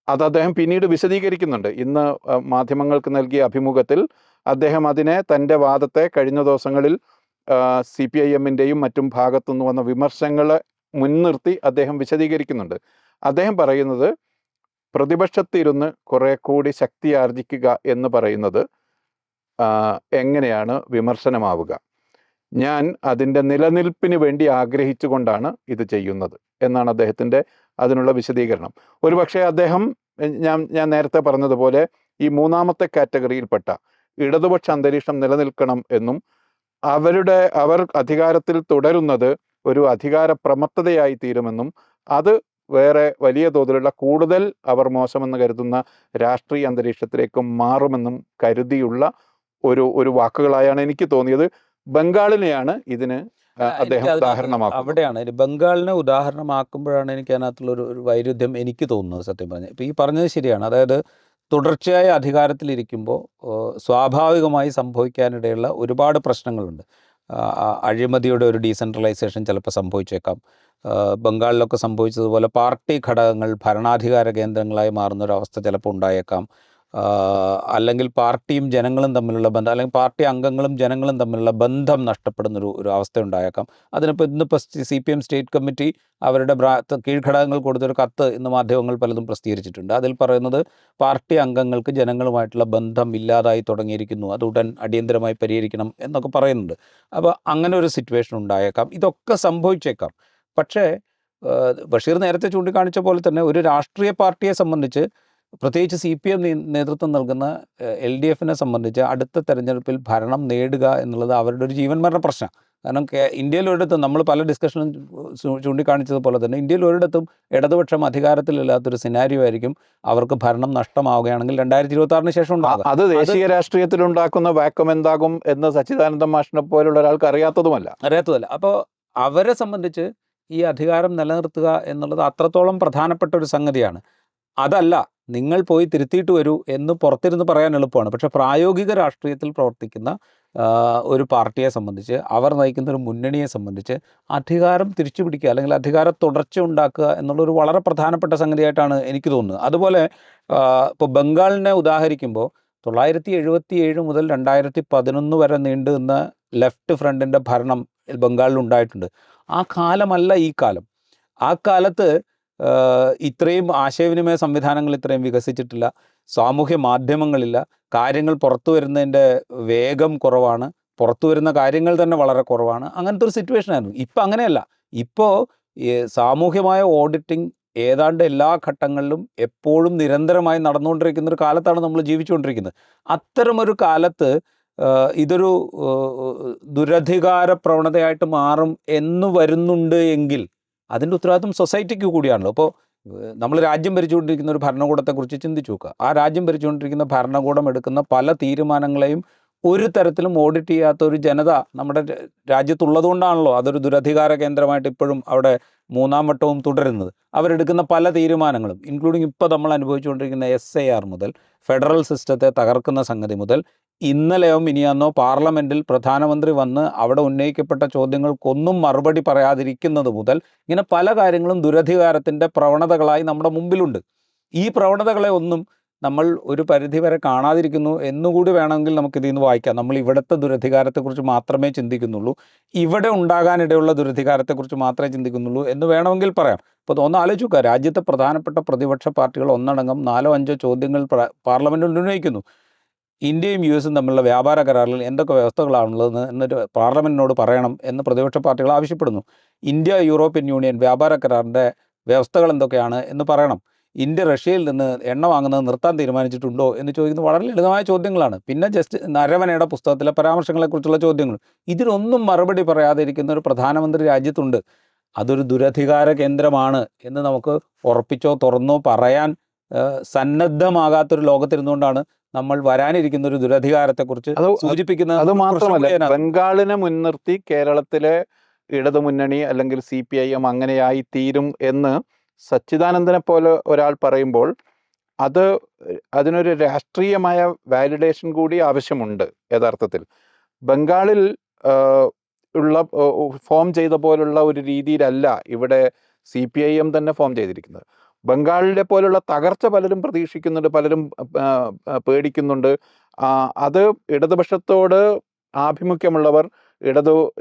അത് അദ്ദേഹം പിന്നീട് വിശദീകരിക്കുന്നുണ്ട്. ഇന്ന് മാധ്യമങ്ങൾക്ക് നൽകിയ അഭിമുഖത്തിൽ അദ്ദേഹം തൻ്റെ വാദത്തെ കഴിഞ്ഞ ദിവസങ്ങളിൽ CPIMൻ്റെയും മറ്റും ഭാഗത്തുനിന്ന് വന്ന വിമർശനങ്ങളെ മുൻനിർത്തി അദ്ദേഹം വിശദീകരിക്കുന്നുണ്ട്. അദ്ദേഹം പറയുന്നത്, പ്രതിപക്ഷത്തിരുന്ന് കുറെ കൂടി ശക്തിയാർജിക്കുക എന്ന് പറയുന്നത് എങ്ങനെയാണ് വിമർശനമാവുക? ഞാൻ അതിൻ്റെ നിലനിൽപ്പിന് വേണ്ടി ആഗ്രഹിച്ചുകൊണ്ടാണ് ഇത് ചെയ്യുന്നത് എന്നാണ് അദ്ദേഹത്തിൻ്റെ അതിനുള്ള വിശദീകരണം. ഒരുപക്ഷെ അദ്ദേഹം ഞാൻ നേരത്തെ പറഞ്ഞതുപോലെ ഈ മൂന്നാമത്തെ കാറ്റഗറിയിൽപ്പെട്ട ഇടതുപക്ഷ അന്തരീക്ഷം നിലനിൽക്കണം എന്നും അവർ അധികാരത്തിൽ തുടരുന്നത് ഒരു അധികാര പ്രമത്തതയായി തീരുമെന്നും അത് വേറെ വലിയ തോതിലുള്ള കൂടുതൽ അവർ മോശമെന്ന് കരുതുന്ന രാഷ്ട്രീയ അന്തരീക്ഷത്തിലേക്ക് മാറുമെന്നും കരുതിയുള്ള ഒരു വാക്കുകളായാണ് എനിക്ക് തോന്നിയത്. ബംഗാളിനെയാണ് ഇതിന് അദ്ദേഹം ഉദാഹരണമാക്കുന്നത്. അവിടെയാണ് ബംഗാളിനെ ഉദാഹരണമാക്കുമ്പോഴാണ് എനിക്ക് അതിനകത്തുള്ള ഒരു വൈരുദ്ധ്യം എനിക്ക് തോന്നുന്നത്. സത്യം പറഞ്ഞാൽ ഇപ്പോൾ ഈ പറഞ്ഞത് ശരിയാണ്. അതായത് തുടർച്ചയായ അധികാരത്തിലിരിക്കുമ്പോൾ സ്വാഭാവികമായി സംഭവിക്കാനിടയുള്ള ഒരുപാട് പ്രശ്നങ്ങളുണ്ട്. അഴിമതിയുടെ ഒരു ഡീസെൻട്രലൈസേഷൻ ചിലപ്പോൾ സംഭവിച്ചേക്കാം. ബംഗാളിലൊക്കെ സംഭവിച്ചതുപോലെ പാർട്ടി ഘടകങ്ങൾ ഭരണാധികാര കേന്ദ്രങ്ങളായി മാറുന്നൊരവസ്ഥ ചിലപ്പോൾ ഉണ്ടായേക്കാം. അല്ലെങ്കിൽ പാർട്ടിയും ജനങ്ങളും തമ്മിലുള്ള ബന്ധം, അല്ലെങ്കിൽ പാർട്ടി അംഗങ്ങളും ജനങ്ങളും തമ്മിലുള്ള ബന്ധം നഷ്ടപ്പെടുന്നൊരു അവസ്ഥ ഉണ്ടായേക്കാം. അതിനിപ്പോൾ ഇന്നിപ്പോൾ CPM സ്റ്റേറ്റ് കമ്മിറ്റി അവരുടെ കീഴ്ഘടകങ്ങൾ കൊടുത്തൊരു കത്ത് ഇന്ന് മാധ്യമങ്ങൾ പലതും പ്രസിദ്ധീകരിച്ചിട്ടുണ്ട്. അതിൽ പറയുന്നത് പാർട്ടി അംഗങ്ങൾക്ക് ജനങ്ങളുമായിട്ടുള്ള ബന്ധം ഇല്ലാതായി തുടങ്ങിയിരിക്കുന്നു, അത് ഉടൻ അടിയന്തരമായി പരിഹരിക്കണം എന്നൊക്കെ പറയുന്നുണ്ട്. അപ്പോൾ അങ്ങനെ ഒരു സിറ്റുവേഷൻ ഉണ്ടായേക്കാം. ഇതൊക്കെ സംഭവിച്ചേക്കാം. പക്ഷേ ബഷീർ നേരത്തെ ചൂണ്ടിക്കാണിച്ച പോലെ തന്നെ ഒരു രാഷ്ട്രീയ പാർട്ടിയെ സംബന്ധിച്ച്, പ്രത്യേകിച്ച് CPM നേതൃത്വം നൽകുന്ന LDFനെ സംബന്ധിച്ച് അടുത്ത തെരഞ്ഞെടുപ്പിൽ ഭരണം നേടുക എന്നുള്ളത് അവരുടെ ഒരു ജീവൻ മരണ പ്രശ്നമാണ്. കാരണം ഇന്ത്യയിൽ ഒരിടത്തും നമ്മൾ പല ഡിസ്കഷനും ചൂണ്ടിക്കാണിച്ചതുപോലെ തന്നെ ഇന്ത്യയിൽ ഒരിടത്തും ഇടതുപക്ഷം അധികാരത്തിലില്ലാത്തൊരു സിനാരിയോ ആയിരിക്കും അവർക്ക് ഭരണം നഷ്ടമാവുകയാണെങ്കിൽ 2026 ശേഷം ഉണ്ടാകുക. അത് ദേശീയ രാഷ്ട്രീയത്തിൽ ഉണ്ടാക്കുന്ന വാക്വം എന്താകും എന്ന് സച്ചിദാനന്ദ മാഷിനെ പോലുള്ള ഒരാൾക്ക് അറിയാത്തതുമല്ല. അപ്പോൾ അവരെ സംബന്ധിച്ച് ഈ അധികാരം നിലനിർത്തുക എന്നുള്ളത് അത്രത്തോളം പ്രധാനപ്പെട്ട ഒരു സംഗതിയാണ്. അതല്ല, നിങ്ങൾ പോയി തിരുത്തിയിട്ട് വരൂ എന്ന് പുറത്തിരുന്ന് പറയാൻ എളുപ്പമാണ്. പക്ഷേ പ്രായോഗിക രാഷ്ട്രീയത്തിൽ പ്രവർത്തിക്കുന്ന ഒരു പാർട്ടിയെ സംബന്ധിച്ച്, അവർ നയിക്കുന്ന ഒരു മുന്നണിയെ സംബന്ധിച്ച് അധികാരം തിരിച്ചു പിടിക്കുക അല്ലെങ്കിൽ അധികാര തുടർച്ച ഉണ്ടാക്കുക എന്നുള്ളൊരു വളരെ പ്രധാനപ്പെട്ട സംഗതിയായിട്ടാണ് എനിക്ക് തോന്നുന്നത്. അതുപോലെ ഇപ്പോൾ ബംഗാളിനെ ഉദാഹരിക്കുമ്പോൾ 1977 മുതൽ 2011 വരെ നീണ്ടു നിന്ന ലെഫ്റ്റ് ഫ്രണ്ടിൻ്റെ ഭരണം ബംഗാളിൽ ഉണ്ടായിട്ടുണ്ട്. ആ കാലമല്ല ഈ കാലം. ആ കാലത്ത് ഇത്രയും ആശയവിനിമയ സംവിധാനങ്ങൾ ഇത്രയും വികസിച്ചിട്ടില്ല, സാമൂഹ്യ മാധ്യമങ്ങളില്ല, കാര്യങ്ങൾ പുറത്തു വരുന്നതിൻ്റെ വേഗം കുറവാണ്, പുറത്തു വരുന്ന കാര്യങ്ങൾ തന്നെ വളരെ കുറവാണ്. അങ്ങനത്തെ ഒരു സിറ്റുവേഷനായിരുന്നു. ഇപ്പം അങ്ങനെയല്ല. ഇപ്പോൾ സാമൂഹ്യമായ ഓഡിറ്റിംഗ് ഏതാണ്ട് എല്ലാ ഘട്ടങ്ങളിലും എപ്പോഴും നിരന്തരമായി നടന്നുകൊണ്ടിരിക്കുന്ന ഒരു കാലത്താണ് നമ്മൾ ജീവിച്ചുകൊണ്ടിരിക്കുന്നത്. അത്തരമൊരു കാലത്ത് ഇതൊരു ദുരധികാര പ്രവണതയായിട്ട് മാറും എന്ന് വരുന്നുണ്ട് എങ്കിൽ അതിൻ്റെ ഉത്തരവാദിത്വം സൊസൈറ്റിക്ക് കൂടിയാണല്ലോ. അപ്പോൾ നമ്മൾ രാജ്യം ഭരിച്ചുകൊണ്ടിരിക്കുന്ന ഒരു ഭരണകൂടത്തെക്കുറിച്ച് ചിന്തിച്ചു നോക്കുക. ആ രാജ്യം ഭരിച്ചുകൊണ്ടിരിക്കുന്ന ഭരണകൂടം എടുക്കുന്ന പല തീരുമാനങ്ങളെയും ഒരു തരത്തിലും ഓഡിറ്റ് ചെയ്യാത്ത ഒരു ജനത നമ്മുടെ രാജ്യത്തുള്ളതുകൊണ്ടാണല്ലോ അതൊരു ദുരധികാര കേന്ദ്രമായിട്ട് ഇപ്പോഴും അവിടെ മൂന്നാം വട്ടവും തുടരുന്നത്. അവരെടുക്കുന്ന പല തീരുമാനങ്ങളും, ഇൻക്ലൂഡിങ് ഇപ്പോൾ നമ്മൾ അനുഭവിച്ചുകൊണ്ടിരിക്കുന്ന SIR മുതൽ ഫെഡറൽ സിസ്റ്റത്തെ തകർക്കുന്ന സംഗതി മുതൽ ഇന്നലെയോ മിനിയാന്നോ പാർലമെൻറ്റിൽ പ്രധാനമന്ത്രി വന്ന് അവിടെ ഉന്നയിക്കപ്പെട്ട ചോദ്യങ്ങൾക്കൊന്നും മറുപടി പറയാതിരിക്കുന്നത് മുതൽ ഇങ്ങനെ പല കാര്യങ്ങളും ദുരധികാരത്തിൻ്റെ പ്രവണതകളായി നമ്മുടെ മുമ്പിലുണ്ട്. ഈ പ്രവണതകളെ ഒന്നും നമ്മൾ ഒരു പരിധിവരെ കാണാതിരിക്കുന്നു എന്നുകൂടി വേണമെങ്കിൽ നമുക്കിതിൽ നിന്ന് വായിക്കാം. നമ്മൾ ഇവിടുത്തെ ദുരധികാരത്തെക്കുറിച്ച് മാത്രമേ ചിന്തിക്കുന്നുള്ളൂ, ഇവിടെ ഉണ്ടാകാനിടയുള്ള ദുരധികാരത്തെക്കുറിച്ച് മാത്രമേ ചിന്തിക്കുന്നുള്ളൂ എന്ന് വേണമെങ്കിൽ പറയാം. അപ്പോൾ ഒന്ന് ആലോചിക്കുക, രാജ്യത്തെ പ്രധാനപ്പെട്ട പ്രതിപക്ഷ പാർട്ടികൾ ഒന്നടങ്കം 4-5 ചോദ്യങ്ങൾ പാർലമെൻറ്റിൽ ഉന്നയിക്കുന്നു. ഇന്ത്യയും US തമ്മിലുള്ള വ്യാപാര കരാറിൽ എന്തൊക്കെ വ്യവസ്ഥകളാണുള്ളതെന്ന് എന്നിട്ട് പാർലമെൻറ്റിനോട് പറയണം എന്ന് പ്രതിപക്ഷ പാർട്ടികൾ ആവശ്യപ്പെടുന്നു. ഇന്ത്യ യൂറോപ്യൻ യൂണിയൻ വ്യാപാര കരാറിൻ്റെ വ്യവസ്ഥകൾ എന്തൊക്കെയാണ് എന്ന് പറയണം. ഇന്ത്യ റഷ്യയിൽ നിന്ന് എണ്ണ വാങ്ങുന്നത് നിർത്താൻ തീരുമാനിച്ചിട്ടുണ്ടോ എന്ന് ചോദിക്കുന്നത് വളരെ ലളിതമായ ചോദ്യങ്ങളാണ്. പിന്നെ നരവനയുടെ പുസ്തകത്തിലെ പരാമർശങ്ങളെക്കുറിച്ചുള്ള ചോദ്യങ്ങൾ. ഇതിനൊന്നും മറുപടി പറയാതെ ഇരിക്കുന്ന ഒരു പ്രധാനമന്ത്രി രാജ്യത്തുണ്ട്. അതൊരു ദുരധികാര കേന്ദ്രമാണ് എന്ന് നമുക്ക് ഉറപ്പിച്ചോ തുറന്നോ പറയാൻ സന്നദ്ധമാകാത്തൊരു ലോകത്തിരുന്നുകൊണ്ടാണ് നമ്മൾ വരാനിരിക്കുന്ന ഒരു ദുരധികാരത്തെക്കുറിച്ച് സൂചിപ്പിക്കുന്ന. അത് മാത്രമല്ല, ബംഗാളിനെ മുൻനിർത്തി കേരളത്തിലെ ഇടതുമുന്നണി അല്ലെങ്കിൽ CPIM അങ്ങനെയായി തീരും എന്ന് സച്ചിദാനന്ദനെ പോലെ ഒരാൾ പറയുമ്പോൾ അതിനൊരു രാഷ്ട്രീയമായ വാലിഡേഷൻ കൂടി ആവശ്യമുണ്ട്. യഥാർത്ഥത്തിൽ ബംഗാളിൽ ഫോം ചെയ്ത പോലുള്ള ഒരു രീതിയിലല്ല ഇവിടെ CPIM തന്നെ ഫോം ചെയ്തിരിക്കുന്നത്. ബംഗാളിലെ പോലുള്ള തകർച്ച പലരും പ്രതീക്ഷിക്കുന്നുണ്ട്, പലരും പേടിക്കുന്നുണ്ട്. അത് ഇടതുപക്ഷത്തോട് ആഭിമുഖ്യമുള്ളവർ,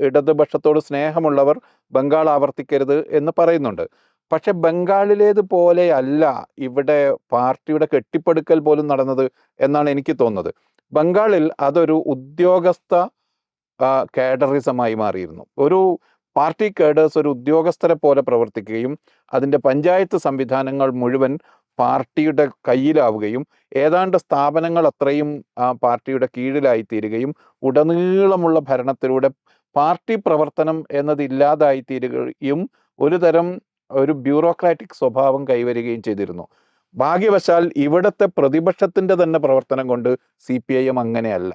ഇടതുപക്ഷത്തോട് സ്നേഹമുള്ളവർ ബംഗാൾ ആവർത്തിക്കരുത് എന്ന് പറയുന്നുണ്ട്. പക്ഷെ ബംഗാളിലേതുപോലെയല്ല ഇവിടെ പാർട്ടിയുടെ കെട്ടിപ്പടുക്കൽ പോലും നടന്നത് എന്നാണ് എനിക്ക് തോന്നുന്നത്. ബംഗാളിൽ അതൊരു ഉദ്യോഗസ്ഥ കേഡറിസമായി മാറിയിരുന്നു. ഒരു പാർട്ടി കേഡേഴ്സ് ഒരു ഉദ്യോഗസ്ഥരെ പോലെ പ്രവർത്തിക്കുകയും അതിൻ്റെ പഞ്ചായത്ത് സംവിധാനങ്ങൾ മുഴുവൻ പാർട്ടിയുടെ കയ്യിലാവുകയും ഏതാണ്ട് സ്ഥാപനങ്ങൾ അത്രയും പാർട്ടിയുടെ കീഴിലായിത്തീരുകയും ഉടനീളമുള്ള ഭരണത്തിലൂടെ പാർട്ടി പ്രവർത്തനം എന്നതില്ലാതായിത്തീരുകയും ഒരു ബ്യൂറോക്രാറ്റിക് സ്വഭാവം കൈവരികയും ചെയ്തിരുന്നു. ഭാഗ്യവശാൽ ഇവിടുത്തെ പ്രതിപക്ഷത്തിൻ്റെ തന്നെ പ്രവർത്തനം കൊണ്ട് CPIM അങ്ങനെയല്ല.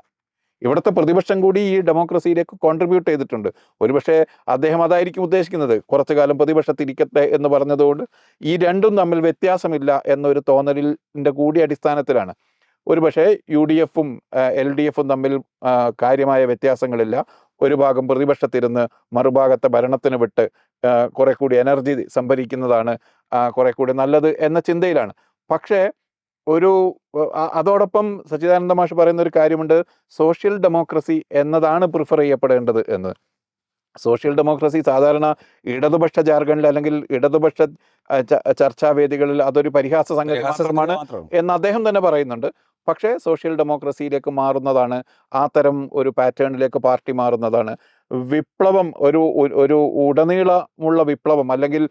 ഇവിടുത്തെ പ്രതിപക്ഷം കൂടി ഈ ഡെമോക്രസിയിലേക്ക് കോൺട്രിബ്യൂട്ട് ചെയ്തിട്ടുണ്ട്. ഒരുപക്ഷെ അദ്ദേഹം അതായിരിക്കും ഉദ്ദേശിക്കുന്നത്, കുറച്ചു കാലം പ്രതിപക്ഷത്തിരിക്കട്ടെ എന്ന് പറഞ്ഞതുകൊണ്ട് ഈ രണ്ടും തമ്മിൽ വ്യത്യാസമില്ല എന്നൊരു തോന്നലിൻ്റെ കൂടി അടിസ്ഥാനത്തിലാണ്. ഒരുപക്ഷെ UDFും LDFും തമ്മിൽ കാര്യമായ വ്യത്യാസങ്ങളില്ല. ഒരു ഭാഗം പ്രതിപക്ഷത്തിരുന്ന് മറുഭാഗത്തെ ഭരണത്തിന് വിട്ട് കുറെ കൂടി എനർജി സംഭരിക്കുന്നതാണ് കുറെ കൂടി നല്ലത് എന്ന ചിന്തയിലാണ്. പക്ഷേ അതോടൊപ്പം സച്ചിദാനന്ദ മാഷ് പറയുന്ന ഒരു കാര്യമുണ്ട്, സോഷ്യൽ ഡെമോക്രസി എന്നതാണ് പ്രിഫർ ചെയ്യപ്പെടേണ്ടത് എന്ന്. സോഷ്യൽ ഡെമോക്രസി സാധാരണ ഇടതുപക്ഷ ജാർഗണിൽ അല്ലെങ്കിൽ ഇടതുപക്ഷ ചർച്ചാവേദികളിൽ അതൊരു പരിഹാസ സംഗതി മാത്രമാണ് എന്ന് അദ്ദേഹം തന്നെ പറയുന്നുണ്ട്. പക്ഷേ സോഷ്യൽ ഡെമോക്രസിയിലേക്ക് മാറുന്നതാണ്, ആ തരം ഒരു പാറ്റേണിലേക്ക് പാർട്ടി മാറുന്നതാണ്. വിപ്ലവം, ഒരു ഉടനീളമുള്ള വിപ്ലവം അല്ലെങ്കിൽ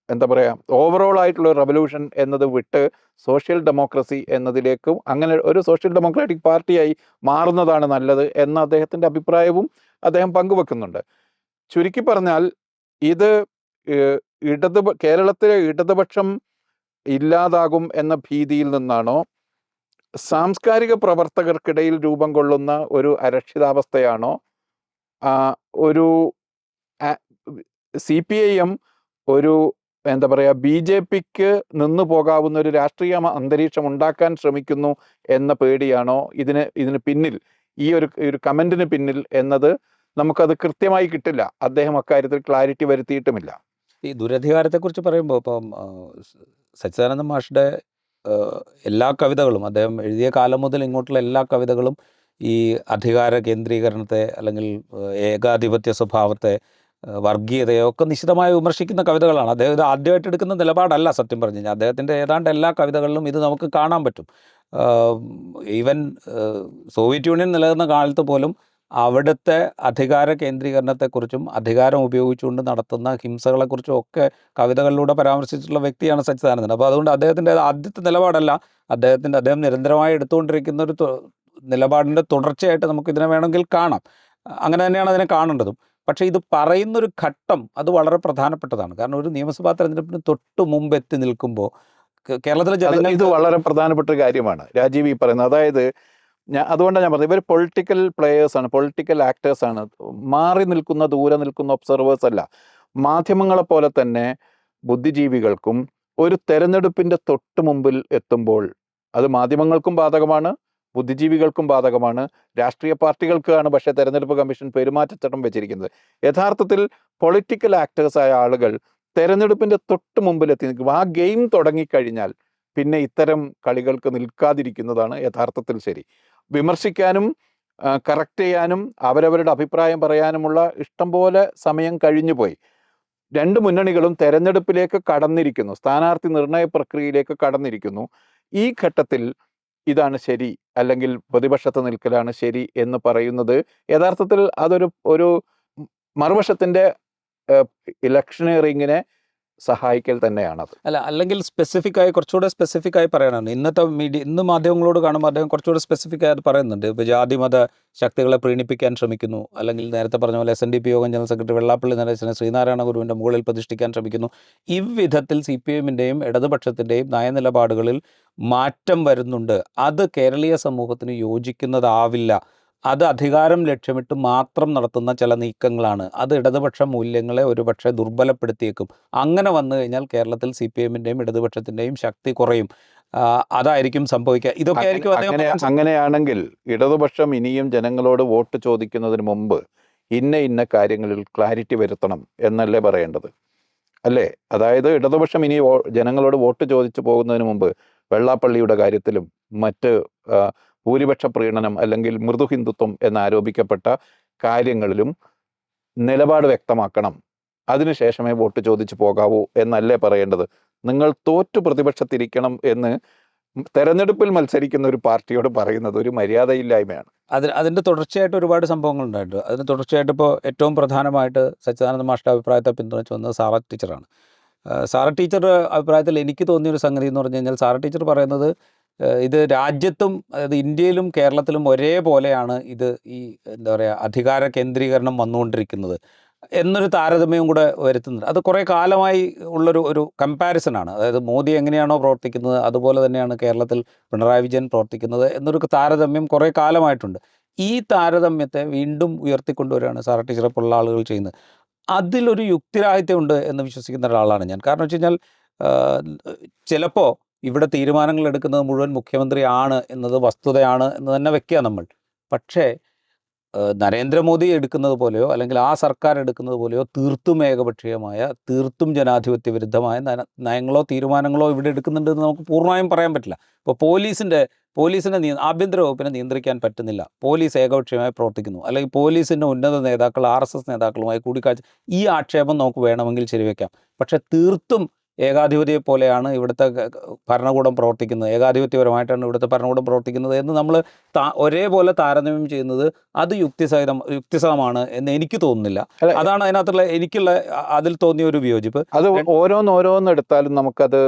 എന്താ പറയുക, ഓവറോൾ ആയിട്ടുള്ള റെവല്യൂഷൻ എന്നത് വിട്ട് സോഷ്യൽ ഡെമോക്രസി എന്നതിലേക്കും അങ്ങനെ ഒരു സോഷ്യൽ ഡെമോക്രാറ്റിക് പാർട്ടിയായി മാറുന്നതാണ് നല്ലത് എന്ന അദ്ദേഹത്തിൻ്റെ അഭിപ്രായവും അദ്ദേഹം പങ്കുവെക്കുന്നുണ്ട്. ചുരുക്കി പറഞ്ഞാൽ ഇത് കേരളത്തിലെ ഇടതുപക്ഷം ഇല്ലാതാകും എന്ന ഭീതിയിൽ നിന്നാണോ, സാംസ്കാരിക പ്രവർത്തകർക്കിടയിൽ രൂപം കൊള്ളുന്ന ഒരു അരക്ഷിതാവസ്ഥയാണോ, ഒരു CPIM ഒരു എന്താ പറയുക BJPക്ക് നിന്ന് പോകാവുന്ന ഒരു രാഷ്ട്രീയ അന്തരീക്ഷം ഉണ്ടാക്കാൻ ശ്രമിക്കുന്നു എന്ന പേടിയാണോ ഇതിന് പിന്നിൽ, ഈ ഒരു കമന്റിന് പിന്നിൽ എന്നത് നമുക്കത് കൃത്യമായി കിട്ടില്ല. അദ്ദേഹം അക്കാര്യത്തിൽ ക്ലാരിറ്റി വരുത്തിയിട്ടുമില്ല. ഈ ദുരധികാരത്തെക്കുറിച്ച് പറയുമ്പോൾ ഇപ്പം സച്ചിദാനന്ദ മാഷുടെ എല്ലാ കവിതകളും, അദ്ദേഹം എഴുതിയ കാലം മുതൽ ഇങ്ങോട്ടുള്ള എല്ലാ കവിതകളും ഈ അധികാര കേന്ദ്രീകരണത്തെ അല്ലെങ്കിൽ ഏകാധിപത്യ സ്വഭാവത്തെ, വർഗീയതയെ ഒക്കെ നിശിതമായി വിമർശിക്കുന്ന കവിതകളാണ്. അദ്ദേഹം ഇത് ആദ്യമായിട്ട് എടുക്കുന്ന നിലപാടല്ല. സത്യം പറഞ്ഞു കഴിഞ്ഞാൽ അദ്ദേഹത്തിൻ്റെ ഏതാണ്ട് എല്ലാ കവിതകളിലും ഇത് നമുക്ക് കാണാൻ പറ്റും. ഈവൻ സോവിയറ്റ് യൂണിയൻ നിലനിന്ന കാലത്ത് പോലും അവിടുത്തെ അധികാര കേന്ദ്രീകരണത്തെക്കുറിച്ചും അധികാരം ഉപയോഗിച്ചുകൊണ്ട് നടത്തുന്ന ഹിംസകളെക്കുറിച്ചും ഒക്കെ കവിതകളിലൂടെ പരാമർശിച്ചിട്ടുള്ള വ്യക്തിയാണ് സച്ചിദാനന്ദൻ. അപ്പോൾ അതുകൊണ്ട് അദ്ദേഹത്തിൻ്റെ ആദ്യത്തെ നിലപാടല്ല, അദ്ദേഹം നിരന്തരമായി എടുത്തുകൊണ്ടിരിക്കുന്ന ഒരു നിലപാടിൻ്റെ തുടർച്ചയായിട്ട് നമുക്കിതിനെ വേണമെങ്കിൽ കാണാം. അങ്ങനെ തന്നെയാണ് അതിനെ കാണേണ്ടതും. പക്ഷേ ഇത് പറയുന്നൊരു ഘട്ടം അത് വളരെ പ്രധാനപ്പെട്ടതാണ്. കാരണം ഒരു നിയമസഭാ തെരഞ്ഞെടുപ്പിന് തൊട്ട് മുമ്പ് എത്തി നിൽക്കുമ്പോൾ കേരളത്തിലെ ജനങ്ങൾ, ഇത് വളരെ പ്രധാനപ്പെട്ട ഒരു കാര്യമാണ് രാജീവ് ഈ പറയുന്നത്. അതായത് അതുകൊണ്ടാണ് ഞാൻ പറഞ്ഞത്, ഇവർ പൊളിറ്റിക്കൽ പ്ലേയേഴ്സാണ്, പൊളിറ്റിക്കൽ ആക്ടേഴ്സാണ്, മാറി നിൽക്കുന്ന, ദൂരെ നിൽക്കുന്ന ഒബ്സർവേഴ്സ് അല്ല. മാധ്യമങ്ങളെ പോലെ തന്നെ ബുദ്ധിജീവികൾക്കും ഒരു തെരഞ്ഞെടുപ്പിൻ്റെ തൊട്ട് മുമ്പിൽ എത്തുമ്പോൾ അത് മാധ്യമങ്ങൾക്കും ബാധകമാണ്, ബുദ്ധിജീവികൾക്കും ബാധകമാണ്, രാഷ്ട്രീയ പാർട്ടികൾക്കാണ് പക്ഷേ തെരഞ്ഞെടുപ്പ് കമ്മീഷൻ പെരുമാറ്റച്ചട്ടം വെച്ചിരിക്കുന്നത്. യഥാർത്ഥത്തിൽ പൊളിറ്റിക്കൽ ആക്ടേഴ്സായ ആളുകൾ തെരഞ്ഞെടുപ്പിൻ്റെ തൊട്ട് മുമ്പിൽ എത്തി നിൽക്കും. ആ ഗെയിം തുടങ്ങിക്കഴിഞ്ഞാൽ പിന്നെ ഇത്തരം കളികൾക്ക് നിൽക്കാതിരിക്കുന്നതാണ് യഥാർത്ഥത്തിൽ ശരി. വിമർശിക്കാനും കറക്റ്റ് ചെയ്യാനും അവരവരുടെ അഭിപ്രായം പറയാനുമുള്ള ഇഷ്ടം പോലെ സമയം കഴിഞ്ഞു പോയി. രണ്ട് മുന്നണികളും തെരഞ്ഞെടുപ്പിലേക്ക് കടന്നിരിക്കുന്നു, സ്ഥാനാർത്ഥി നിർണയ പ്രക്രിയയിലേക്ക് കടന്നിരിക്കുന്നു. ഈ ഘട്ടത്തിൽ ഇതാണ് ശരി അല്ലെങ്കിൽ പ്രതിപക്ഷത്ത് നിൽക്കലാണ് ശരി എന്ന് പറയുന്നത് യഥാർത്ഥത്തിൽ അതൊരു മറുപക്ഷത്തിൻ്റെ ഇലക്ഷനിയറിങ്ങിനെ സഹായിക്കൽ തന്നെയാണത്. അല്ല, അല്ലെങ്കിൽ കുറച്ചുകൂടെ സ്പെസിഫിക് ആയി പറയണം. ഇന്ന് മാധ്യമങ്ങളോട് കാണുമ്പോൾ അദ്ദേഹം കുറച്ചുകൂടെ സ്പെസിഫിക് ആയിട്ട് പറയുന്നുണ്ട്. ഇപ്പോൾ ജാതി മത ശക്തികളെ പ്രീണിപ്പിക്കാൻ ശ്രമിക്കുന്നു, അല്ലെങ്കിൽ നേരത്തെ പറഞ്ഞ പോലെ SNDP യോഗം ജനറൽ സെക്രട്ടറി വെള്ളാപ്പള്ളി നടേശനെ ശ്രീനാരായണ ഗുരുവിൻ്റെ മുകളിൽ പ്രതിഷ്ഠിക്കാൻ ശ്രമിക്കുന്നു. ഇவ்விധത്തിൽ CPIഎമ്മിൻ്റെയും ഇടതുപക്ഷത്തിൻ്റെയും നയനിലപാടുകളിൽ മാറ്റം വരുന്നുണ്ട്. അത് കേരളീയ സമൂഹത്തിന് യോജിക്കുന്നതാവില്ല. അത് അധികാരം ലക്ഷ്യമിട്ട് മാത്രം നടത്തുന്ന ചില നീക്കങ്ങളാണ്. അത് ഇടതുപക്ഷ മൂല്യങ്ങളെ ഒരുപക്ഷെ ദുർബലപ്പെടുത്തിയേക്കും. അങ്ങനെ വന്നു കഴിഞ്ഞാൽ കേരളത്തിൽ CPIഎമ്മിൻ്റെയും ഇടതുപക്ഷത്തിൻ്റെയും ശക്തി കുറയും. അതായിരിക്കും സംഭവിക്കുക. ഇതൊക്കെ ആയിരിക്കും അങ്ങനെയാണെങ്കിൽ ഇടതുപക്ഷം ഇനിയും ജനങ്ങളോട് വോട്ട് ചോദിക്കുന്നതിന് മുമ്പ് ഇന്ന കാര്യങ്ങളിൽ ക്ലാരിറ്റി വരുത്തണം എന്നല്ലേ പറയേണ്ടത്, അല്ലേ? അതായത് ഇടതുപക്ഷം ഇനി ജനങ്ങളോട് വോട്ട് ചോദിച്ചു പോകുന്നതിന് മുമ്പ് വെള്ളാപ്പള്ളിയുടെ കാര്യത്തിലും മറ്റ് ഭൂരിപക്ഷ പ്രീണനം അല്ലെങ്കിൽ മൃദു ഹിന്ദുത്വം എന്നാരോപിക്കപ്പെട്ട കാര്യങ്ങളിലും നിലപാട് വ്യക്തമാക്കണം. അതിനുശേഷമേ വോട്ട് ചോദിച്ചു പോകാവൂ എന്നല്ലേ പറയേണ്ടത്. നിങ്ങൾ തോറ്റു പ്രതിപക്ഷത്തിരിക്കണം എന്ന് തെരഞ്ഞെടുപ്പിൽ മത്സരിക്കുന്ന ഒരു പാർട്ടിയോട് പറയുന്നത് ഒരു മര്യാദയില്ലായ്മയാണ്. അതിൻ്റെ തുടർച്ചയായിട്ട് ഒരുപാട് സംഭവങ്ങൾ ഉണ്ടായിട്ടുണ്ട്. അതിന് തുടർച്ചയായിട്ട് ഇപ്പോൾ ഏറ്റവും പ്രധാനമായിട്ട് സച്ചിദാനന്ദ മാഷ്ടെ അഭിപ്രായത്തെ പിന്തുണച്ച് വന്നത് സാറ ടീച്ചറാണ്. സാറ ടീച്ചറുടെ അഭിപ്രായത്തിൽ എനിക്ക് തോന്നിയൊരു സംഗതി എന്ന് പറഞ്ഞു കഴിഞ്ഞാൽ, സാറ ടീച്ചർ പറയുന്നത് ഇത് രാജ്യത്തും, അതായത് ഇന്ത്യയിലും കേരളത്തിലും ഒരേപോലെയാണ് ഇത് ഈ എന്താ പറയുക അധികാര കേന്ദ്രീകരണം വന്നുകൊണ്ടിരിക്കുന്നത് എന്നൊരു താരതമ്യം കൂടെ വരുത്തുന്നുണ്ട്. അത് കുറേ കാലമായി ഒരു കമ്പാരിസണാണ്. അതായത് മോദി എങ്ങനെയാണോ പ്രവർത്തിക്കുന്നത് അതുപോലെ തന്നെയാണ് കേരളത്തിൽ പിണറായി വിജയൻ പ്രവർത്തിക്കുന്നത് എന്നൊരു താരതമ്യം കുറേ കാലമായിട്ടുണ്ട്. ഈ താരതമ്യത്തെ വീണ്ടും ഉയർത്തിക്കൊണ്ടുവരികയാണ് സാറ ടീച്ചറെ പോലുള്ള ആളുകൾ ചെയ്യുന്നത്. അതിലൊരു യുക്തിരാഹിത്യമുണ്ട് എന്ന് വിശ്വസിക്കുന്ന ഒരാളാണ് ഞാൻ. കാരണം വെച്ച് കഴിഞ്ഞാൽ ചിലപ്പോൾ ഇവിടെ തീരുമാനങ്ങൾ എടുക്കുന്നത് മുഴുവൻ മുഖ്യമന്ത്രിയാണ് എന്നത് വസ്തുതയാണ് എന്ന് തന്നെ വെക്കുക നമ്മൾ. പക്ഷേ നരേന്ദ്രമോദി എടുക്കുന്നത് പോലെയോ അല്ലെങ്കിൽ ആ സർക്കാർ എടുക്കുന്നത് പോലെയോ തീർത്തും ഏകപക്ഷീയമായ, തീർത്തും ജനാധിപത്യ വിരുദ്ധമായ നയങ്ങളോ തീരുമാനങ്ങളോ ഇവിടെ എടുക്കുന്നുണ്ടെന്ന് നമുക്ക് പൂർണ്ണമായും പറയാൻ പറ്റില്ല. ഇപ്പോൾ പോലീസിനെ ആഭ്യന്തര വകുപ്പിനെ നിയന്ത്രിക്കാൻ പറ്റുന്നില്ല. പോലീസ് ഏകപക്ഷീയമായി പ്രവർത്തിക്കുന്നു, അല്ലെങ്കിൽ പോലീസിൻ്റെ ഉന്നത നേതാക്കൾ RSS നേതാക്കളുമായി കൂടിക്കാഴ്ച, ഈ ആക്ഷേപം നമുക്ക് വേണമെങ്കിൽ ശരിവെക്കാം. പക്ഷേ തീർത്തും ഏകാധിപതിയെ പോലെയാണ് ഇവിടുത്തെ ഭരണകൂടം പ്രവർത്തിക്കുന്നത്, ഏകാധിപത്യപരമായിട്ടാണ് ഇവിടുത്തെ ഭരണകൂടം പ്രവർത്തിക്കുന്നത് എന്ന് നമ്മൾ ഒരേപോലെ താരതമ്യം ചെയ്യുന്നത് അത് യുക്തിസഹമാണ് എന്ന് എനിക്ക് തോന്നുന്നില്ല. അതാണ് അതിനകത്തുള്ള അതിൽ തോന്നിയ ഒരു വിയോജിപ്പ്. അത് ഓരോന്നെടുത്താലും നമുക്കത്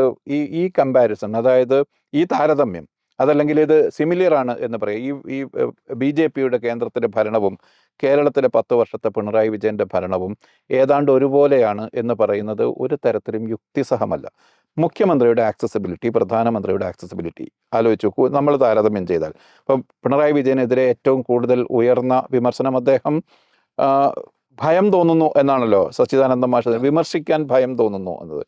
ഈ കമ്പാരിസൺ, അതായത് ഈ താരതമ്യം, അതല്ലെങ്കിൽ ഇത് സിമിലർ ആണ് എന്ന് പറയും. ഈ BJPയുടെ കേന്ദ്രത്തിലെ ഭരണവും കേരളത്തിലെ 10 വർഷത്തെ പിണറായി വിജയൻ്റെ ഭരണവും ഏതാണ്ട് ഒരുപോലെയാണ് എന്ന് പറയുന്നത് ഒരു തരത്തിലും യുക്തിസഹമല്ല. മുഖ്യമന്ത്രിയുടെ ആക്സസിബിലിറ്റി, പ്രധാനമന്ത്രിയുടെ ആക്സസിബിലിറ്റി ആലോചിച്ച് നോക്കൂ. നമ്മൾ താരതമ്യം ചെയ്താൽ ഇപ്പം പിണറായി വിജയനെതിരെ ഏറ്റവും കൂടുതൽ ഉയർന്ന വിമർശനം അദ്ദേഹം ഭയം തോന്നുന്നു എന്നാണല്ലോ സച്ചിദാനന്ദ മാഷ്, വിമർശിക്കാൻ ഭയം തോന്നുന്നു എന്നത്.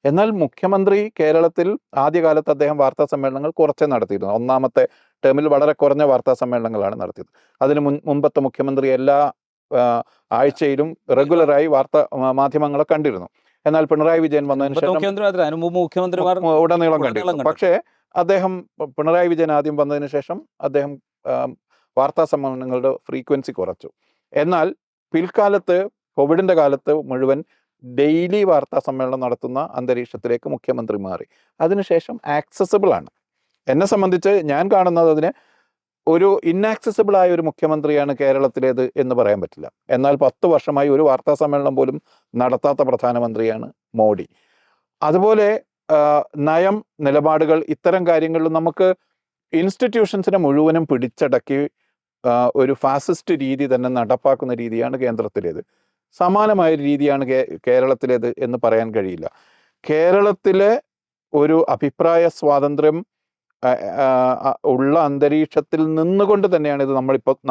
എന്നാൽ മുഖ്യമന്ത്രി കേരളത്തിൽ ആദ്യകാലത്ത് അദ്ദേഹം വാർത്താ സമ്മേളനങ്ങൾ കുറച്ചേ നടത്തിയിരുന്നു. ഒന്നാമത്തെ ടേമിൽ വളരെ കുറഞ്ഞ വാർത്താ സമ്മേളനങ്ങളാണ് നടത്തിയത്. അതിന് മുമ്പത്തെ മുഖ്യമന്ത്രി എല്ലാ ആഴ്ചയിലും റെഗുലറായി മാധ്യമങ്ങളെ കണ്ടിരുന്നു. എന്നാൽ പിണറായി വിജയൻ വന്നതിന് ശേഷം ഉടനീളം കണ്ടിരുന്നു. പക്ഷേ പിണറായി വിജയൻ ആദ്യം വന്നതിന് ശേഷം അദ്ദേഹം വാർത്താ സമ്മേളനങ്ങളുടെ ഫ്രീക്വൻസി കുറച്ചു. എന്നാൽ പിൽക്കാലത്ത് കോവിഡിൻ്റെ കാലത്ത് മുഴുവൻ ഡെയിലി വാർത്താ സമ്മേളനം നടത്തുന്ന അന്തരീക്ഷത്തിലേക്ക് മുഖ്യമന്ത്രി മാറി. അതിനുശേഷം ആക്സസിബിൾ ആണ്. എന്നെ സംബന്ധിച്ച് ഞാൻ കാണുന്നത് അതിന് ഒരു ഇന്നാക്സസിബിൾ ആയ ഒരു മുഖ്യമന്ത്രിയാണ് കേരളത്തിലേത് എന്ന് പറയാൻ പറ്റില്ല. എന്നാൽ 10 വർഷമായി ഒരു വാർത്താ സമ്മേളനം പോലും നടത്താത്ത പ്രധാനമന്ത്രിയാണ് മോഡി. അതുപോലെ നയം, നിലപാടുകൾ, ഇത്തരം കാര്യങ്ങളിൽ നമുക്ക് ഇൻസ്റ്റിറ്റ്യൂഷൻസിനെ മുഴുവനും പിടിച്ചടക്കി ഒരു ഫാസിസ്റ്റ് രീതി തന്നെ നടപ്പാക്കുന്ന രീതിയാണ് കേന്ദ്രത്തിലേത്. സമാനമായ രീതിയാണ് കേരളത്തിലേത് എന്ന് പറയാൻ കഴിയില്ല. കേരളത്തിലെ ഒരു അഭിപ്രായ സ്വാതന്ത്ര്യം ഉള്ള അന്തരീക്ഷത്തിൽ നിന്നുകൊണ്ട് തന്നെയാണ് ഇത്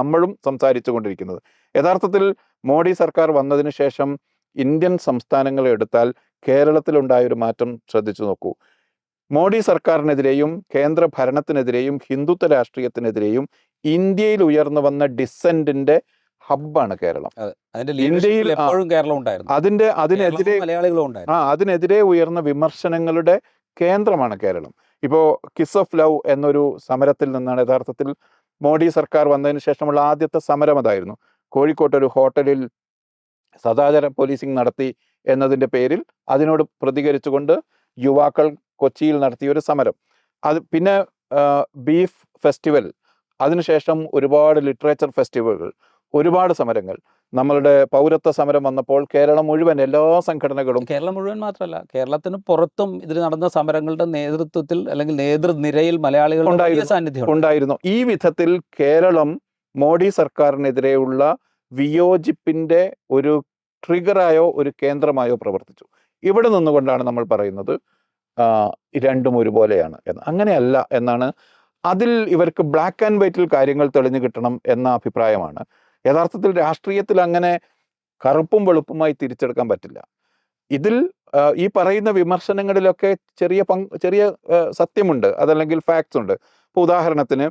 നമ്മളും സംസാരിച്ചു കൊണ്ടിരിക്കുന്നത്. യഥാർത്ഥത്തിൽ മോഡി സർക്കാർ വന്നതിന് ശേഷം ഇന്ത്യൻ സംസ്ഥാനങ്ങളെ എടുത്താൽ കേരളത്തിലുണ്ടായൊരു മാറ്റം ശ്രദ്ധിച്ചു നോക്കൂ. മോഡി സർക്കാരിനെതിരെയും കേന്ദ്ര ഭരണത്തിനെതിരെയും ഹിന്ദുത്വ രാഷ്ട്രീയത്തിനെതിരെയും ഇന്ത്യയിൽ ഉയർന്നു വന്ന ഡിസെന്റിന്റെ ഹബ്ബാണ് കേരളം. ഇന്ത്യയിൽ അതിനെതിരെ ഉയർന്ന വിമർശനങ്ങളുടെ കേന്ദ്രമാണ് കേരളം. ഇപ്പോൾ കിസ് ഓഫ് ലവ് എന്നൊരു സമരത്തിൽ നിന്നാണ് യഥാർത്ഥത്തിൽ മോഡി സർക്കാർ വന്നതിന് ശേഷമുള്ള ആദ്യത്തെ സമരം. അതായിരുന്നു കോഴിക്കോട്ടൊരു ഹോട്ടലിൽ സദാചാര പോലീസിംഗ് നടത്തി എന്നതിൻ്റെ പേരിൽ അതിനോട് പ്രതികരിച്ചുകൊണ്ട് യുവാക്കൾ കൊച്ചിയിൽ നടത്തിയൊരു സമരം. പിന്നെ ബീഫ് ഫെസ്റ്റിവൽ, അതിനുശേഷം ഒരുപാട് ലിറ്ററേച്ചർ ഫെസ്റ്റിവലുകൾ, ഒരുപാട് സമരങ്ങൾ, നമ്മളുടെ പൗരത്വ സമരം വന്നപ്പോൾ കേരളം മുഴുവൻ എല്ലാ സംഘടനകളും, കേരളം മുഴുവൻ മാത്രമല്ല, കേരളത്തിന് പുറത്തും ഇതിൽ നടന്ന സമരങ്ങളുടെ നേതൃത്വത്തിൽ അല്ലെങ്കിൽ നേതൃനിരയിൽ മലയാളികളുടെ വലിയ സാന്നിധ്യം ഉണ്ടായിരുന്നു. ഈ വിധത്തിൽ കേരളം മോഡി സർക്കാരിനെതിരെയുള്ള വിയോജിപ്പിന്റെ ഒരു ട്രിഗറായോ ഒരു കേന്ദ്രമായോ പ്രവർത്തിച്ചു. ഇവിടെ നിന്നുകൊണ്ടാണ് നമ്മൾ പറയുന്നത് രണ്ടും ഒരുപോലെയാണ് എന്ന്. അങ്ങനെയല്ല എന്നാണ്. അതിൽ ഇവർക്ക് ബ്ലാക്ക് ആൻഡ് വൈറ്റിൽ കാര്യങ്ങൾ തെളിഞ്ഞു കിട്ടണം എന്ന അഭിപ്രായമാണ്. യഥാർത്ഥത്തിൽ രാഷ്ട്രീയത്തിൽ അങ്ങനെ കറുപ്പും വെളുപ്പുമായി തിരിച്ചെടുക്കാൻ പറ്റില്ല. ഇതിൽ ഈ പറയുന്ന വിമർശനങ്ങളിലൊക്കെ ചെറിയ സത്യമുണ്ട്, അതല്ലെങ്കിൽ ഫാക്ട്സ് ഉണ്ട്. ഇപ്പോൾ ഉദാഹരണത്തിന്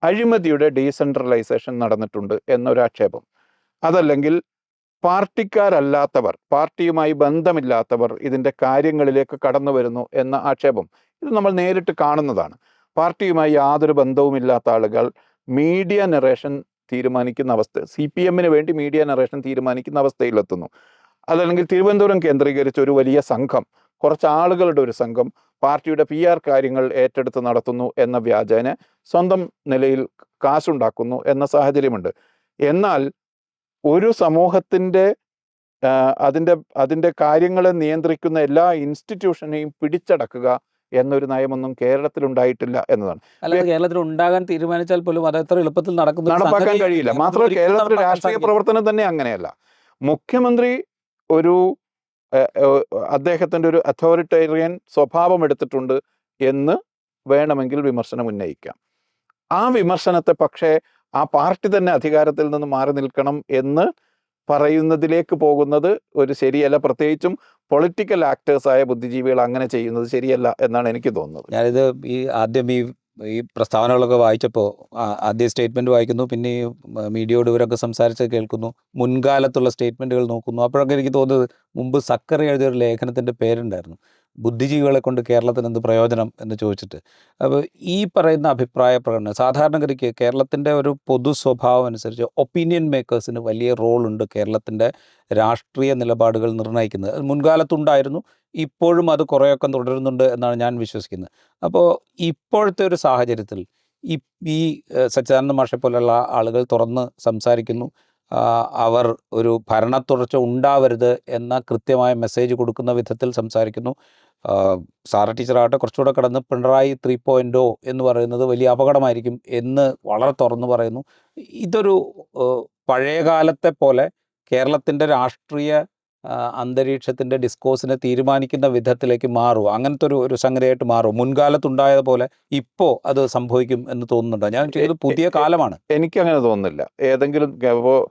അഴിമതിയുടെ ഡീസെൻട്രലൈസേഷൻ നടന്നിട്ടുണ്ട് എന്നൊരാക്ഷേപം, അതല്ലെങ്കിൽ പാർട്ടിക്കാരല്ലാത്തവർ, പാർട്ടിയുമായി ബന്ധമില്ലാത്തവർ ഇതിൻ്റെ കാര്യങ്ങളിലേക്ക് കടന്നു വരുന്നു എന്ന ആക്ഷേപം, ഇത് നമ്മൾ നേരിട്ട് കാണുന്നതാണ്. പാർട്ടിയുമായി യാതൊരു ബന്ധവുമില്ലാത്ത ആളുകൾ മീഡിയ നറേഷൻ തീരുമാനിക്കുന്ന അവസ്ഥ, CPM-ന് വേണ്ടി മീഡിയ നറേഷൻ തീരുമാനിക്കുന്ന അവസ്ഥയിലെത്തുന്നു. അതല്ലെങ്കിൽ തിരുവനന്തപുരം കേന്ദ്രീകരിച്ച് ഒരു വലിയ സംഘം, കുറച്ച് ആളുകളുടെ ഒരു സംഘം പാർട്ടിയുടെ PR കാര്യങ്ങൾ ഏറ്റെടുത്ത് നടത്തുന്നു എന്ന വ്യാജേന സ്വന്തം നിലയിൽ കാശുണ്ടാക്കുന്നു എന്ന സാഹചര്യമുണ്ട്. എന്നാൽ ഒരു സമൂഹത്തിൻ്റെ അതിൻ്റെ കാര്യങ്ങളെ നിയന്ത്രിക്കുന്ന എല്ലാ ഇൻസ്റ്റിറ്റ്യൂഷനെയും പിടിച്ചടക്കുക എന്നൊരു നയമൊന്നും കേരളത്തിലുണ്ടായിട്ടില്ല എന്നതാണ്. അല്ലാതെ കേരളത്തിൽ ഉണ്ടാകാൻ തീരുമാനിച്ചാൽ പോലും അത് എത്ര എളുപ്പത്തിൽ നടപ്പാക്കാൻ കഴിയില്ല. മാത്രമല്ല കേരളത്തിലെ രാഷ്ട്രീയ പ്രവർത്തനം തന്നെ അങ്ങനെയല്ല. മുഖ്യമന്ത്രി അദ്ദേഹത്തിൻ്റെ ഒരു അതോറിറ്റേറിയൻ സ്വഭാവം എടുത്തിട്ടുണ്ട് എന്ന് വേണമെങ്കിൽ വിമർശനം ഉന്നയിക്കാം. ആ വിമർശനത്തെ പക്ഷേ ആ പാർട്ടി തന്നെ അധികാരത്തിൽ നിന്ന് മാറി നിൽക്കണം എന്ന് പറയുന്നതിലേക്ക് പോകുന്നത് ഒരു ശരിയല്ല. പ്രത്യേകിച്ചും പൊളിറ്റിക്കൽ ആക്ടേഴ്സായ ബുദ്ധിജീവികൾ അങ്ങനെ ചെയ്യുന്നത് ശരിയല്ല എന്നാണ് എനിക്ക് തോന്നുന്നത്. ഞാനിത് ആദ്യം ഈ പ്രസ്താവനകളൊക്കെ വായിച്ചപ്പോൾ ആദ്യം സ്റ്റേറ്റ്മെൻറ്റ് വായിക്കുന്നു, പിന്നെ ഈ മീഡിയയോട് ഇവരൊക്കെ സംസാരിച്ച് കേൾക്കുന്നു, മുൻകാലത്തുള്ള സ്റ്റേറ്റ്മെൻറ്റുകൾ നോക്കുന്നു. അപ്പോഴൊക്കെ എനിക്ക് തോന്നുന്നത് മുമ്പ് സക്കറി എഴുതിയൊരു ലേഖനത്തിൻ്റെ പേരുണ്ടായിരുന്നു, ബുദ്ധിജീവികളെ കൊണ്ട് കേരളത്തിന് എന്ത് പ്രയോജനം എന്ന് ചോദിച്ചിട്ട്. അപ്പോൾ ഈ പറയുന്ന അഭിപ്രായ പ്രകടനം സാധാരണഗതിക്ക് കേരളത്തിൻ്റെ ഒരു പൊതു സ്വഭാവം അനുസരിച്ച് ഒപ്പീനിയൻ മേക്കേഴ്സിന് വലിയ റോളുണ്ട് കേരളത്തിൻ്റെ രാഷ്ട്രീയ നിലപാടുകൾ നിർണ്ണയിക്കുന്നത്. അത് മുൻകാലത്തുണ്ടായിരുന്നു, ഇപ്പോഴും അത് കുറേയൊക്കെ തുടരുന്നുണ്ട് എന്നാണ് ഞാൻ വിശ്വസിക്കുന്നത്. അപ്പോൾ ഇപ്പോഴത്തെ ഒരു സാഹചര്യത്തിൽ ഈ സച്ചിദാനന്ദ മാഷെ പോലെയുള്ള ആളുകൾ തുറന്ന് സംസാരിക്കുന്നു, അവർ ഒരു ഭരണത്തുടർച്ച ഉണ്ടാവരുത് എന്ന കൃത്യമായ മെസ്സേജ് കൊടുക്കുന്ന വിധത്തിൽ സംസാരിക്കുന്നു. സാറ ടീച്ചറാകട്ടെ കുറച്ചുകൂടെ കടന്ന് പിണറായി 3.0 എന്ന് പറയുന്നത് വലിയ അപകടമായിരിക്കും എന്ന് വളരെ തുറന്നു പറയുന്നു. ഇതൊരു പഴയകാലത്തെ പോലെ കേരളത്തിൻ്റെ രാഷ്ട്രീയ അന്തരീക്ഷത്തിൻ്റെ ഡിസ്കോഴ്സിനെ തീരുമാനിക്കുന്ന വിധത്തിലേക്ക് മാറും, അങ്ങനത്തെ ഒരു സംഗതിയായിട്ട് മാറും. മുൻകാലത്തുണ്ടായതുപോലെ ഇപ്പോൾ അത് സംഭവിക്കും എന്ന് തോന്നുന്നുണ്ടോ? ഞാൻ ചെയ്യുന്നത് പുതിയ കാലമാണ്. എനിക്കങ്ങനെ തോന്നുന്നില്ല. ഏതെങ്കിലും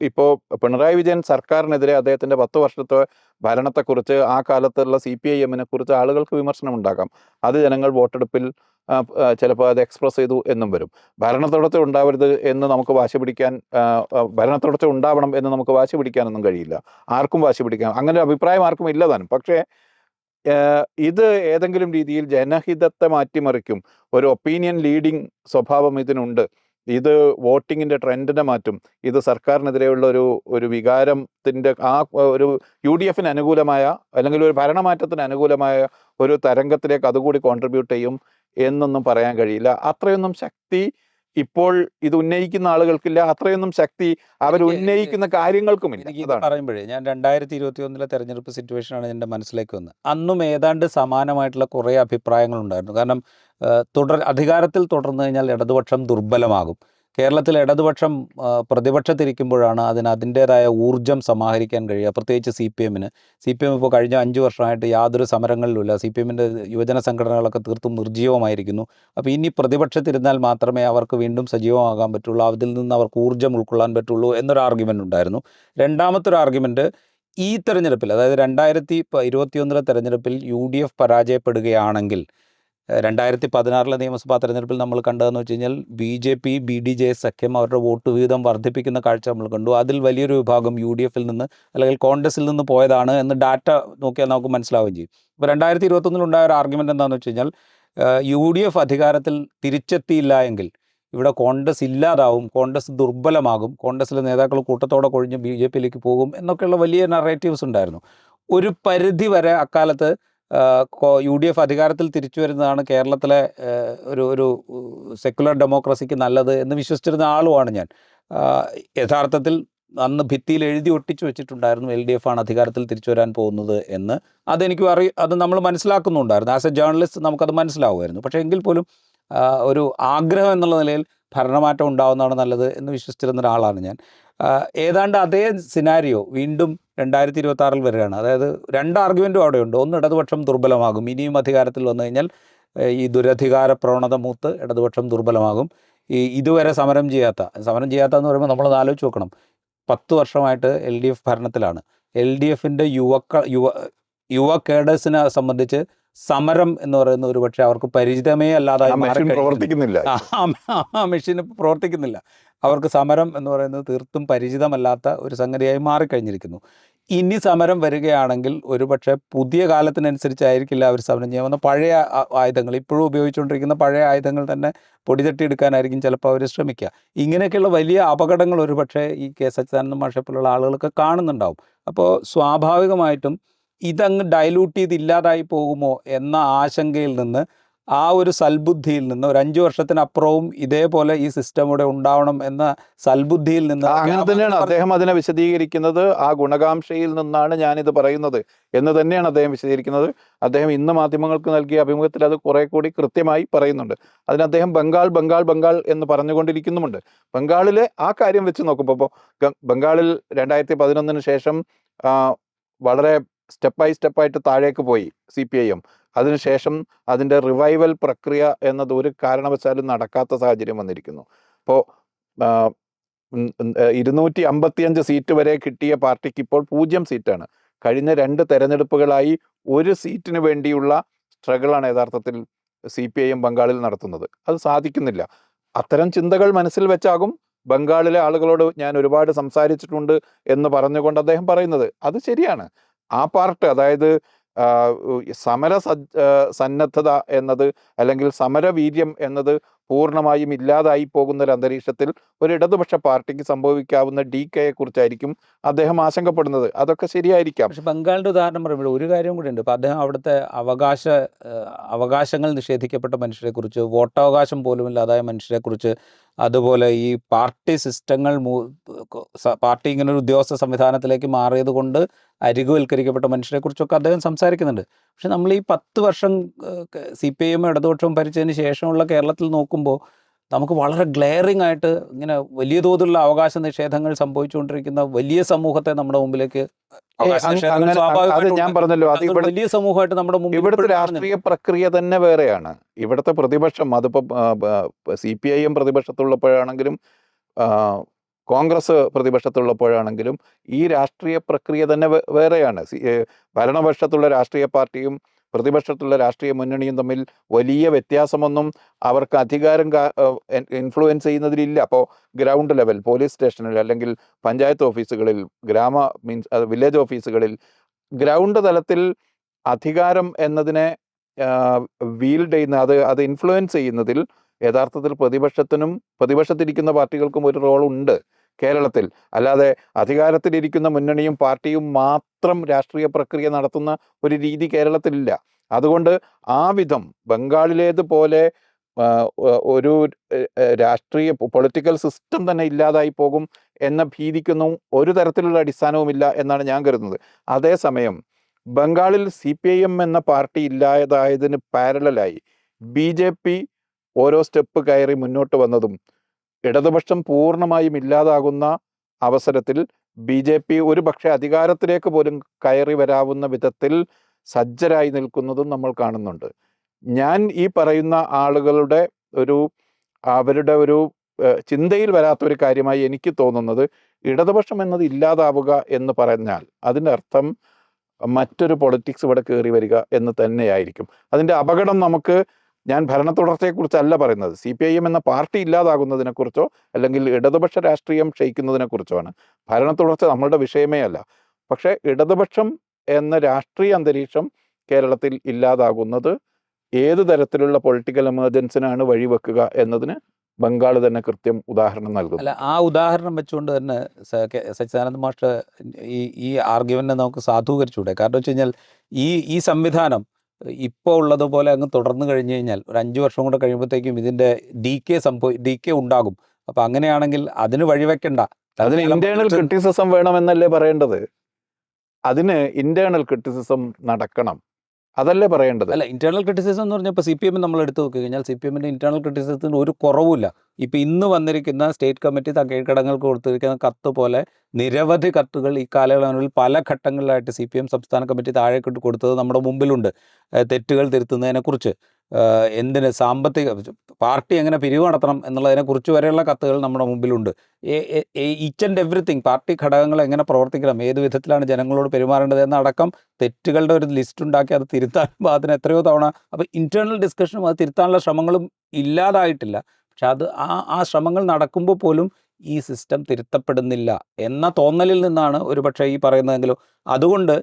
ഇപ്പോൾ പിണറായി വിജയൻ സർക്കാരിനെതിരെ അദ്ദേഹത്തിൻ്റെ 10 വർഷത്തെ ഭരണത്തെക്കുറിച്ച്, ആ കാലത്തുള്ള CPIM-നെ കുറിച്ച് ആളുകൾക്ക് വിമർശനം ഉണ്ടാക്കാം. അത് ജനങ്ങൾ വോട്ടെടുപ്പിൽ ചിലപ്പോൾ അത് എക്സ്പ്രസ് ചെയ്തു എന്നും വരും. ഭരണത്തുടർച്ച ഉണ്ടാവരുത് എന്ന് നമുക്ക് വാശി പിടിക്കാൻ, ഭരണത്തുടർച്ച ഉണ്ടാവണം എന്ന് നമുക്ക് വാശി പിടിക്കാനൊന്നും കഴിയില്ല. ആർക്കും വാശി പിടിക്കാം, അങ്ങനെ ഒരു അഭിപ്രായം ആർക്കും ഇല്ലതാനും. പക്ഷേ ഇത് ഏതെങ്കിലും രീതിയിൽ ജനഹിതത്തെ മാറ്റിമറിക്കും, ഒരു ഒപ്പീനിയൻ ലീഡിങ് സ്വഭാവം ഇതിനുണ്ട്, ഇത് വോട്ടിങ്ങിൻ്റെ ട്രെൻഡിനെ മാറ്റും, ഇത് സർക്കാരിനെതിരെയുള്ള ഒരു വികാരത്തിൻ്റെ ഒരു UDF-ന് അനുകൂലമായ അല്ലെങ്കിൽ ഒരു ഭരണമാറ്റത്തിന് അനുകൂലമായ ഒരു തരംഗത്തിലേക്ക് അതുകൂടി കോൺട്രിബ്യൂട്ട് ചെയ്യും എന്നൊന്നും പറയാൻ കഴിയില്ല. അത്രയൊന്നും ശക്തി ഇപ്പോൾ ഇത് ഉന്നയിക്കുന്ന ആളുകൾക്കില്ല, അത്രയൊന്നും ശക്തി അവർ ഉന്നയിക്കുന്ന കാര്യങ്ങൾക്കുമില്ല. എനിക്ക് പറയുമ്പോഴേ ഞാൻ 2021 തെരഞ്ഞെടുപ്പ് സിറ്റുവേഷനാണ് എൻ്റെ മനസ്സിലേക്ക് വന്നത്. അന്നും ഏതാണ്ട് സമാനമായിട്ടുള്ള കുറേ അഭിപ്രായങ്ങളുണ്ടായിരുന്നു. കാരണം അധികാരത്തിൽ തുടർന്നു കഴിഞ്ഞാൽ ഇടതുപക്ഷം ദുർബലമാകും. കേരളത്തിൽ ഇടതുപക്ഷം പ്രതിപക്ഷത്തിരിക്കുമ്പോഴാണ് അതിൻ്റേതായ ഊർജ്ജം സമാഹരിക്കാൻ കഴിയുക, പ്രത്യേകിച്ച് CPM-ന്. CPM ഇപ്പോൾ കഴിഞ്ഞ 5 വർഷമായിട്ട് യാതൊരു സമരങ്ങളിലുമില്ല. CPM-ൻ്റെ യുവജന സംഘടനകളൊക്കെ തീർത്തും നിർജ്ജീവമായിരിക്കുന്നു. അപ്പോൾ ഇനി പ്രതിപക്ഷത്തിരുന്നാൽ മാത്രമേ അവർക്ക് വീണ്ടും സജീവമാകാൻ പറ്റുള്ളൂ, അതിൽ നിന്ന് അവർക്ക് ഊർജ്ജം ഉൾക്കൊള്ളാൻ പറ്റുള്ളൂ എന്നൊരു ആർഗ്യുമെൻ്റ് ഉണ്ടായിരുന്നു. രണ്ടാമത്തൊരു ആർഗ്യുമെൻറ്റ്, ഈ തെരഞ്ഞെടുപ്പിൽ, അതായത് 2021 തെരഞ്ഞെടുപ്പിൽ UDF പരാജയപ്പെടുകയാണെങ്കിൽ 2016 നിയമസഭാ തെരഞ്ഞെടുപ്പിൽ നമ്മൾ കണ്ടതെന്ന് വെച്ച് കഴിഞ്ഞാൽ BJP BDJS സഖ്യം അവരുടെ വോട്ട് വീതം വർദ്ധിപ്പിക്കുന്ന കാഴ്ച നമ്മൾ കണ്ടു. അതിൽ വലിയൊരു വിഭാഗം UDF-ൽ നിന്ന് അല്ലെങ്കിൽ കോൺഗ്രസിൽ നിന്ന് പോയതാണ് എന്ന് ഡാറ്റ നോക്കിയാൽ നമുക്ക് മനസ്സിലാവുകയും ചെയ്യും. ഇപ്പോൾ 2021 ഉണ്ടായ ഒരു ആർഗ്യുമെൻ്റ് എന്താണെന്ന് വെച്ച് കഴിഞ്ഞാൽ UDF അധികാരത്തിൽ തിരിച്ചെത്തിയില്ല എങ്കിൽ ഇവിടെ കോൺഗ്രസ് ഇല്ലാതാവും, കോൺഗ്രസ് ദുർബലമാകും, കോൺഗ്രസിലെ നേതാക്കൾ കൂട്ടത്തോടെ കൊഴിഞ്ഞ് BJP-യിലേക്ക് പോകും എന്നൊക്കെയുള്ള വലിയ നറേറ്റീവ്സ് ഉണ്ടായിരുന്നു. ഒരു പരിധി വരെ അക്കാലത്ത് UDF അധികാരത്തിൽ തിരിച്ചു വരുന്നതാണ് കേരളത്തിലെ ഒരു സെക്കുലർ ഡെമോക്രസിക്ക് നല്ലത് എന്ന് വിശ്വസിച്ചിരുന്ന ആളുമാണ് ഞാൻ. യഥാർത്ഥത്തിൽ അന്ന് ഭിത്തിയിൽ എഴുതി ഒട്ടിച്ചു വെച്ചിട്ടുണ്ടായിരുന്നു LDF ആണ് അധികാരത്തിൽ തിരിച്ചു വരാൻ പോകുന്നത് എന്ന്. അതെനിക്ക് അത് നമ്മൾ മനസ്സിലാക്കുന്നുണ്ടായിരുന്നു. ആസ് എ ജേർണലിസ്റ്റ് നമുക്കത് മനസ്സിലാവുമായിരുന്നു. പക്ഷേ എങ്കിൽ പോലും ഒരു ആഗ്രഹം എന്നുള്ള നിലയിൽ ഭരണമാറ്റം ഉണ്ടാവുന്നതാണ് നല്ലത് എന്ന് വിശ്വസിച്ചിരുന്ന ഒരാളാണ് ഞാൻ. ഏതാണ്ട് അതേ സിനാരിയോ വീണ്ടും 2026 വരികയാണ്. അതായത് 2 ആർഗ്യുമെൻറ്റും അവിടെയുണ്ട്. ഒന്ന്, ഇടതുപക്ഷം ദുർബലമാകും, ഇനിയും അധികാരത്തിൽ വന്നു കഴിഞ്ഞാൽ ഈ ദുരധികാര പ്രവണത മൂത്ത് ഇടതുപക്ഷം ദുർബലമാകും. ഇതുവരെ സമരം ചെയ്യാത്ത എന്ന് പറയുമ്പോൾ നമ്മളത് ആലോചിച്ച് നോക്കണം. 10 വർഷമായിട്ട് LDF ഭരണത്തിലാണ്. LDFൻ്റെ യുവ കേഡേഴ്സിനെ സംബന്ധിച്ച് സമരം എന്ന് പറയുന്ന ഒരു പക്ഷേ അവർക്ക് പരിചിതമേ അല്ലാതായി പ്രവർത്തിക്കുന്നില്ല. ആ മെഷീൻ പ്രവർത്തിക്കുന്നില്ല. അവർക്ക് സമരം എന്ന് പറയുന്നത് തീർത്തും പരിചിതമല്ലാത്ത ഒരു സംഗതിയായി മാറിക്കഴിഞ്ഞിരിക്കുന്നു. ഇനി സമരം വരികയാണെങ്കിൽ ഒരുപക്ഷെ പുതിയ കാലത്തിനനുസരിച്ചായിരിക്കില്ല അവർ സമരം ചെയ്യാവുന്ന പഴയ ആയുധങ്ങൾ, ഇപ്പോഴും ഉപയോഗിച്ചുകൊണ്ടിരിക്കുന്ന പഴയ ആയുധങ്ങൾ തന്നെ പൊടിതട്ടിയെടുക്കാനായിരിക്കും ചിലപ്പോൾ അവർ ശ്രമിക്കുക. ഇങ്ങനെയൊക്കെയുള്ള വലിയ അപകടങ്ങൾ ഒരുപക്ഷെ ഈ KS അച്യുതാനന്ദൻ മാഷെ പോലുള്ള ആളുകളൊക്കെ കാണുന്നുണ്ടാവും. അപ്പോൾ സ്വാഭാവികമായിട്ടും ഇതങ്ങ് ഡൈലൂട്ട് ചെയ്ത് ഇല്ലാതായി പോകുമോ എന്ന ആശങ്കയിൽ നിന്ന്, ആ ഒരു സൽബുദ്ധിയിൽ നിന്ന്, ഒരു 5 വർഷത്തിനപ്പുറവും ഇതേപോലെ ഈ സിസ്റ്റം ഇവിടെ ഉണ്ടാവണം എന്ന സൽബുദ്ധിയിൽ നിന്ന്, അങ്ങനെ തന്നെയാണ് അദ്ദേഹം അതിനെ വിശദീകരിക്കുന്നത്. ആ ഗുണകാംക്ഷയിൽ നിന്നാണ് ഞാനിത് പറയുന്നത് എന്ന് തന്നെയാണ് അദ്ദേഹം വിശദീകരിക്കുന്നത്. അദ്ദേഹം ഇന്ന് മാധ്യമങ്ങൾക്ക് നൽകിയ അഭിമുഖത്തിൽ അത് കുറെ കൂടി കൃത്യമായി പറയുന്നുണ്ട്. അതിന് അദ്ദേഹം ബംഗാൾ എന്ന് പറഞ്ഞുകൊണ്ടിരിക്കുന്നുമുണ്ട്. ബംഗാളിലെ ആ കാര്യം വെച്ച് നോക്കുമ്പോൾ ബംഗാളിൽ 2011 ശേഷം വളരെ സ്റ്റെപ്പായിട്ട് താഴേക്ക് പോയി CPIM. അതിനുശേഷം അതിൻ്റെ റിവൈവൽ പ്രക്രിയ എന്നത് ഒരു കാരണവശാലും നടക്കാത്ത സാഹചര്യം വന്നിരിക്കുന്നു. അപ്പോൾ 255 സീറ്റ് വരെ കിട്ടിയ പാർട്ടിക്ക് ഇപ്പോൾ 0 സീറ്റാണ്. കഴിഞ്ഞ 2 തെരഞ്ഞെടുപ്പുകളായി 1 സീറ്റിന് വേണ്ടിയുള്ള സ്ട്രഗിളാണ് യഥാർത്ഥത്തിൽ CPIM ബംഗാളിൽ നടത്തുന്നത്. അത് സാധിക്കുന്നില്ല. അത്തരം ചിന്തകൾ മനസ്സിൽ വെച്ചാകും ബംഗാളിലെ ആളുകളോട് ഞാൻ ഒരുപാട് സംസാരിച്ചിട്ടുണ്ട് എന്ന് പറഞ്ഞുകൊണ്ട് അദ്ദേഹം പറയുന്നത്. അത് ശരിയാണ്. ആ പാർട്ട്, അതായത് സമര സന്നദ്ധത എന്നത് അല്ലെങ്കിൽ സമരവീര്യം എന്നത് പൂർണ്ണമായും ഇല്ലാതായി പോകുന്ന ഒരു അന്തരീക്ഷത്തിൽ ഒരു ഇടതുപക്ഷ പാർട്ടിക്ക് സംഭവിക്കാവുന്ന ഡീക്കയെ കുറിച്ചായിരിക്കും അദ്ദേഹം ആശങ്കപ്പെടുന്നത്. അതൊക്കെ ശരിയായിരിക്കാം. പക്ഷെ ബംഗാളിൻ്റെ ഉദാഹരണം പറയുമ്പോൾ ഒരു കാര്യം കൂടി ഉണ്ട്. ഇപ്പോൾ അദ്ദേഹം അവിടുത്തെ അവകാശങ്ങൾ നിഷേധിക്കപ്പെട്ട മനുഷ്യരെക്കുറിച്ച്, വോട്ടവകാശം പോലും ഇല്ലാതായ മനുഷ്യരെക്കുറിച്ച്, അതുപോലെ ഈ പാർട്ടി സിസ്റ്റങ്ങൾ പാർട്ടി ഇങ്ങനെ ഒരു ഉദ്യോഗസ്ഥ സംവിധാനത്തിലേക്ക് മാറിയത് കൊണ്ട് അരികുവൽക്കരിക്കപ്പെട്ട മനുഷ്യരെക്കുറിച്ചൊക്കെ അദ്ദേഹം സംസാരിക്കുന്നുണ്ട്. പക്ഷെ നമ്മൾ ഈ 10 വർഷം CPIM ഇടതുപക്ഷവും ഭരിച്ചതിന് ശേഷമുള്ള കേരളത്തിൽ നോക്കുമ്പോൾ നമുക്ക് വളരെ ഗ്ലെയറിംഗ് ആയിട്ട് ഇങ്ങനെ വലിയ തോതിലുള്ള അവകാശ നിഷേധങ്ങൾ സംഭവിച്ചുകൊണ്ടിരിക്കുന്ന വലിയ സമൂഹത്തെ നമ്മുടെ മുമ്പിലേക്ക്, ഞാൻ പറഞ്ഞല്ലോ, അത് വലിയ സമൂഹമായിട്ട് നമ്മുടെ മുമ്പിൽ ഇവിടുത്തെ രാഷ്ട്രീയ പ്രക്രിയ തന്നെ വേറെയാണ്. ഇവിടുത്തെ പ്രതിപക്ഷം, അതിപ്പോ CPIM പ്രതിപക്ഷത്തുള്ളപ്പോഴാണെങ്കിലും കോൺഗ്രസ് പ്രതിപക്ഷത്തുള്ളപ്പോഴാണെങ്കിലും ഈ രാഷ്ട്രീയ പ്രക്രിയ തന്നെ വേറെയാണ്. ഭരണപക്ഷത്തുള്ള രാഷ്ട്രീയ പാർട്ടിയും പ്രതിപക്ഷത്തുള്ള രാഷ്ട്രീയ മുന്നണിയും തമ്മിൽ വലിയ വ്യത്യാസമൊന്നും അവർക്ക് അധികാരം ഇൻഫ്ലുവൻസ് ചെയ്യുന്നതിലില്ല. അപ്പോൾ ഗ്രൗണ്ട് ലെവൽ പോലീസ് സ്റ്റേഷനിൽ അല്ലെങ്കിൽ പഞ്ചായത്ത് ഓഫീസുകളിൽ, വില്ലേജ് ഓഫീസുകളിൽ, ഗ്രൗണ്ട് തലത്തിൽ അധികാരം എന്നതിനെ വീൽഡ് ചെയ്യുന്ന, അത് ഇൻഫ്ലുവൻസ് ചെയ്യുന്നതിൽ യഥാർത്ഥത്തിൽ പ്രതിപക്ഷത്തിരിക്കുന്ന പാർട്ടികൾക്കും ഒരു റോളുണ്ട് കേരളത്തിൽ. അല്ലാതെ അധികാരത്തിലിരിക്കുന്ന മുന്നണിയും പാർട്ടിയും മാത്രം രാഷ്ട്രീയ പ്രക്രിയ നടത്തുന്ന ഒരു രീതി കേരളത്തിലില്ല. അതുകൊണ്ട് ആ വിധം ബംഗാളിലേതുപോലെ ഒരു രാഷ്ട്രീയ പൊളിറ്റിക്കൽ സിസ്റ്റം തന്നെ ഇല്ലാതായി പോകും എന്ന ഭീതിക്കൊന്നും ഒരു തരത്തിലുള്ള അടിസ്ഥാനവുമില്ല എന്നാണ് ഞാൻ കരുതുന്നത്. അതേസമയം ബംഗാളിൽ CPIM എന്ന പാർട്ടി ഇല്ലാതായതിന് പാരലായി BJP ഓരോ സ്റ്റെപ്പ് കയറി മുന്നോട്ട് വന്നതും, ഇടതുപക്ഷം പൂർണ്ണമായും ഇല്ലാതാകുന്ന അവസരത്തിൽ BJP ഒരു പക്ഷേ അധികാരത്തിലേക്ക് പോലും കയറി വരാവുന്ന വിധത്തിൽ സജ്ജരായി നിൽക്കുന്നതും നമ്മൾ കാണുന്നുണ്ട്. ഞാൻ ഈ പറയുന്ന ആളുകളുടെ അവരുടെ ഒരു ചിന്തയിൽ വരാത്തൊരു കാര്യമായി എനിക്ക് തോന്നുന്നത്, ഇടതുപക്ഷം എന്നത് ഇല്ലാതാവുക എന്ന് പറഞ്ഞാൽ അതിൻ്റെ അർത്ഥം മറ്റൊരു പൊളിറ്റിക്സ് ഇവിടെ കയറി വരിക എന്ന് തന്നെയായിരിക്കും. അതിൻ്റെ അപകടം ഞാൻ ഭരണ തുടർച്ചയെക്കുറിച്ചല്ല പറയുന്നത്, CPIM എന്ന പാർട്ടി ഇല്ലാതാകുന്നതിനെക്കുറിച്ചോ അല്ലെങ്കിൽ ഇടതുപക്ഷ രാഷ്ട്രീയം ക്ഷയിക്കുന്നതിനെക്കുറിച്ചോ ആണ്. ഭരണ തുടർച്ച നമ്മളുടെ വിഷയമേ അല്ല. പക്ഷേ ഇടതുപക്ഷം എന്ന രാഷ്ട്രീയ അന്തരീക്ഷം കേരളത്തിൽ ഇല്ലാതാകുന്നത് ഏത് തരത്തിലുള്ള പൊളിറ്റിക്കൽ എമർജൻസിനാണ് വഴിവെക്കുക എന്നതിന് ബംഗാൾ തന്നെ കൃത്യം ഉദാഹരണം നൽകുന്നു. അല്ല, ആ ഉദാഹരണം വെച്ചുകൊണ്ട് തന്നെ സച്ചിദാനന്ദ മാഷ് ഈ ആർഗ്യുമെന്റ് നമുക്ക് സാധൂകരിച്ചൂടെ? കാരണം വെച്ച് കഴിഞ്ഞാൽ ഈ സംവിധാനം ഇപ്പോൾ ഉള്ളതുപോലെ അങ്ങ് തുടർന്നു കഴിഞ്ഞു കഴിഞ്ഞാൽ ഒരു 5 വർഷം കൂടെ കഴിയുമ്പോഴത്തേക്കും ഇതിൻ്റെ ഡീക്കേ ഉണ്ടാകും. അപ്പോൾ അങ്ങനെയാണെങ്കിൽ അതിന് വഴിവെക്കണ്ട. അതിന് ഇന്റേണൽ ക്രിറ്റിസിസം വേണമെന്നല്ലേ പറയേണ്ടത്? അതിന് ഇന്റേണൽ ക്രിറ്റിസിസം നടക്കണം, അതല്ലേ പറയേണ്ടത്? അല്ല, ഇന്റേണൽ ക്രിറ്റിസിസം എന്ന് പറഞ്ഞാൽ ഇപ്പോൾ CPM നമ്മൾ എടുത്തു നോക്കി കഴിഞ്ഞാൽ CPMന്റെ ഇന്റേണൽ ക്രിറ്റിസിസത്തിന് ഒരു കുറവുമില്ല. ഇപ്പോൾ ഇന്ന് വന്നിരിക്കുന്ന സ്റ്റേറ്റ് കമ്മിറ്റി കീഴ്ഘടകങ്ങൾക്ക് കൊടുത്തിരിക്കുന്ന കത്ത് പോലെ നിരവധി കത്തുകൾ ഈ കാലയളവിൽ പല ഘട്ടങ്ങളിലായിട്ട് CPM സംസ്ഥാന കമ്മിറ്റി താഴേക്കിട്ട് കൊടുത്തത് നമ്മുടെ മുമ്പിലുണ്ട്. തെറ്റുകൾ തിരുത്തുന്നതിനെക്കുറിച്ച്, എന്തിന് സാമ്പത്തിക പാർട്ടി എങ്ങനെ പിരിവ് നടത്തണം എന്നുള്ളതിനെക്കുറിച്ച് വരെയുള്ള കത്തുകൾ നമ്മുടെ മുമ്പിലുണ്ട്. ഈച്ച് ആൻഡ് എവറിത്തിങ്, പാർട്ടി ഘടകങ്ങൾ എങ്ങനെ പ്രവർത്തിക്കണം, ഏത് വിധത്തിലാണ് ജനങ്ങളോട് പെരുമാറേണ്ടത് എന്നടക്കം തെറ്റുകളുടെ ഒരു ലിസ്റ്റ് ഉണ്ടാക്കി അത് തിരുത്താൻ അതിന് എത്രയോ തവണ. അപ്പോൾ ഇൻറ്റേർണൽ ഡിസ്കഷനും അത് തിരുത്താനുള്ള ശ്രമങ്ങളും ഇല്ലാതായിട്ടില്ല. പക്ഷെ അത് ആ ശ്രമങ്ങൾ നടക്കുമ്പോൾ പോലും ഈ സിസ്റ്റം തിരുത്തപ്പെടുന്നില്ല എന്ന തോന്നലിൽ നിന്നാണ് ഒരുപക്ഷെ ഈ പറയുന്നതെങ്കിലും, അതുകൊണ്ട്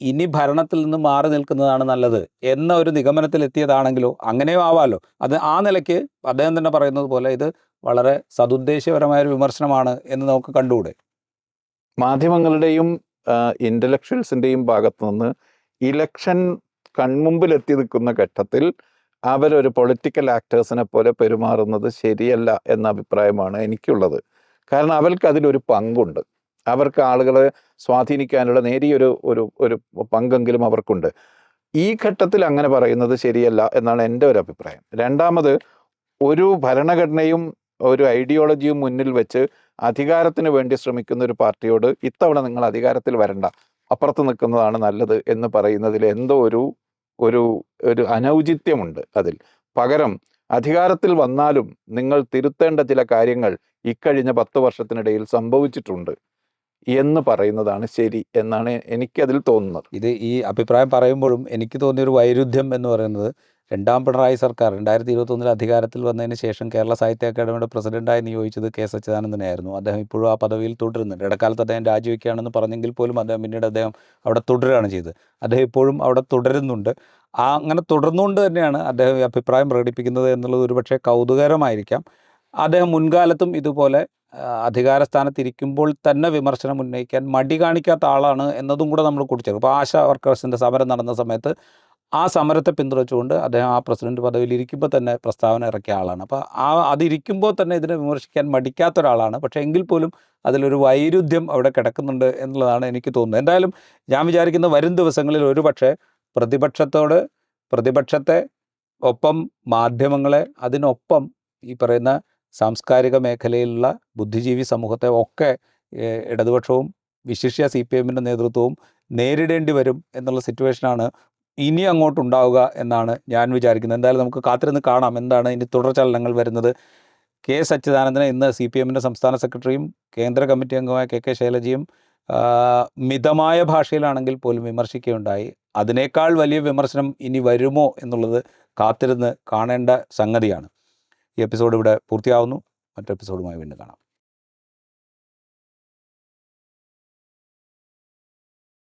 ഇനി ഭരണത്തിൽ നിന്ന് മാറി നിൽക്കുന്നതാണ് നല്ലത് എന്ന ഒരു നിഗമനത്തിലെത്തിയതാണെങ്കിലോ അങ്ങനെയോ ആവാമല്ലോ. അത് ആ നിലയ്ക്ക് അദ്ദേഹം തന്നെ പറയുന്നത് പോലെ ഇത് വളരെ സതുദ്ദേശപരമായൊരു വിമർശനമാണ് എന്ന് നമുക്ക് കണ്ടുകൂടെ? മാധ്യമങ്ങളുടെയും ഇൻ്റലക്ച്വൽസിൻ്റെയും ഭാഗത്തു നിന്ന് ഇലക്ഷൻ കൺമുമ്പിലെത്തി നിൽക്കുന്ന ഘട്ടത്തിൽ അവരൊരു പൊളിറ്റിക്കൽ ആക്ടേഴ്സിനെ പോലെ പെരുമാറുന്നത് ശരിയല്ല എന്ന അഭിപ്രായമാണ് എനിക്കുള്ളത്. കാരണം അവർക്ക് അതിലൊരു പങ്കുണ്ട്, അവർക്ക് ആളുകളെ സ്വാധീനിക്കാനുള്ള നേരിയൊരു ഒരു പങ്കെങ്കിലും അവർക്കുണ്ട്. ഈ ഘട്ടത്തിൽ അങ്ങനെ പറയുന്നത് ശരിയല്ല എന്നാണ് എൻ്റെ ഒരു അഭിപ്രായം. രണ്ടാമത്, ഒരു ഭരണഘടനയും ഒരു ഐഡിയോളജിയും മുന്നിൽ വെച്ച് അധികാരത്തിന് വേണ്ടി ശ്രമിക്കുന്ന ഒരു പാർട്ടിയോട് ഇത്തവണ നിങ്ങൾ അധികാരത്തിൽ വരണ്ട, അപ്പുറത്ത് നിൽക്കുന്നതാണ് നല്ലത് എന്ന് പറയുന്നതിൽ എന്തോ ഒരു അനൗചിത്യമുണ്ട് അതിൽ. പകരം അധികാരത്തിൽ വന്നാലും നിങ്ങൾ തിരുത്തേണ്ട ചില കാര്യങ്ങൾ ഇക്കഴിഞ്ഞ 10 വർഷത്തിനിടയിൽ സംഭവിച്ചിട്ടുണ്ട് എന്ന് പറയുന്നതാണ് ശരി എന്നാണ് എനിക്കതിൽ തോന്നുന്നത്. ഇത് ഈ അഭിപ്രായം പറയുമ്പോഴും എനിക്ക് തോന്നിയൊരു വൈരുദ്ധ്യം എന്ന് പറയുന്നത്, രണ്ടാം പിണറായി സർക്കാർ 2021 അധികാരത്തിൽ വന്നതിന് ശേഷം കേരള സാഹിത്യ അക്കാദമിയുടെ പ്രസിഡന്റായി നിയോഗിച്ചത് K. സച്ചിദാനന്ദനായിരുന്നു. അദ്ദേഹം ഇപ്പോഴും ആ പദവിയിൽ തുടരുന്നുണ്ട്. ഇടക്കാലത്ത് അദ്ദേഹം രാജിവെക്കുകയാണെന്ന് പറഞ്ഞെങ്കിൽ പോലും പിന്നീട് അദ്ദേഹം അവിടെ തുടരുകയാണ് ചെയ്തത്. അദ്ദേഹം ഇപ്പോഴും അവിടെ തുടരുന്നുണ്ട്. അങ്ങനെ തുടർന്നുകൊണ്ട് തന്നെയാണ് അദ്ദേഹം ഈ അഭിപ്രായം പ്രകടിപ്പിക്കുന്നത് എന്നുള്ളത് ഒരുപക്ഷെ കൗതുകകരമായിരിക്കാം. അദ്ദേഹം മുൻകാലത്തും ഇതുപോലെ അധികാരസ്ഥാനത്തിരിക്കുമ്പോൾ തന്നെ വിമർശനം ഉന്നയിക്കാൻ മടി കാണിക്കാത്ത ആളാണ് എന്നതും കൂടെ നമ്മൾ കൂട്ടിച്ചേർക്കും. ഇപ്പോൾ ആശാ വർക്കേഴ്സിൻ്റെ സമരം നടന്ന സമയത്ത് ആ സമരത്തെ പിന്തുണച്ചുകൊണ്ട് അദ്ദേഹം ആ പ്രസിഡന്റ് പദവിയിൽ ഇരിക്കുമ്പോൾ തന്നെ പ്രസ്താവന ഇറക്കിയ ആളാണ്. അപ്പോൾ അതിരിക്കുമ്പോൾ തന്നെ ഇതിനെ വിമർശിക്കാൻ മടിക്കാത്ത ഒരാളാണ്. പക്ഷേ എങ്കിൽ പോലും അതിലൊരു വൈരുദ്ധ്യം അവിടെ കിടക്കുന്നുണ്ട് എന്നുള്ളതാണ് എനിക്ക് തോന്നുന്നത്. എന്തായാലും ഞാൻ വിചാരിക്കുന്ന വരും ദിവസങ്ങളിൽ ഒരുപക്ഷെ പ്രതിപക്ഷത്തെ ഒപ്പം മാധ്യമങ്ങളെ, അതിനൊപ്പം ഈ പറയുന്ന സാംസ്കാരിക മേഖലയിലുള്ള ബുദ്ധിജീവി സമൂഹത്തെ ഒക്കെ ഇടതുപക്ഷവും വിശിഷ്യ CPMൻ്റെ നേതൃത്വവും നേരിടേണ്ടി വരും എന്നുള്ള സിറ്റുവേഷനാണ് ഇനി അങ്ങോട്ടുണ്ടാവുക എന്നാണ് ഞാൻ വിചാരിക്കുന്നത്. എന്തായാലും നമുക്ക് കാത്തിരുന്ന് കാണാം എന്താണ് ഇനി തുടർചലനങ്ങൾ വരുന്നത്. K. സച്ചിദാനന്ദനെ ഇന്ന് CPMൻ്റെ സംസ്ഥാന സെക്രട്ടറിയും കേന്ദ്ര കമ്മിറ്റി അംഗമായ KK ശൈലജയും മിതമായ ഭാഷയിലാണെങ്കിൽ പോലും വിമർശിക്കുകയുണ്ടായി. അതിനേക്കാൾ വലിയ വിമർശനം ഇനി വരുമോ എന്നുള്ളത് കാത്തിരുന്ന് കാണേണ്ട സംഗതിയാണ്. ഈ എപ്പിസോഡ് ഇവിടെ പൂർത്തിയാവുന്നു. മറ്റു എപ്പിസോഡുമായി വീണ്ടും കാണാം.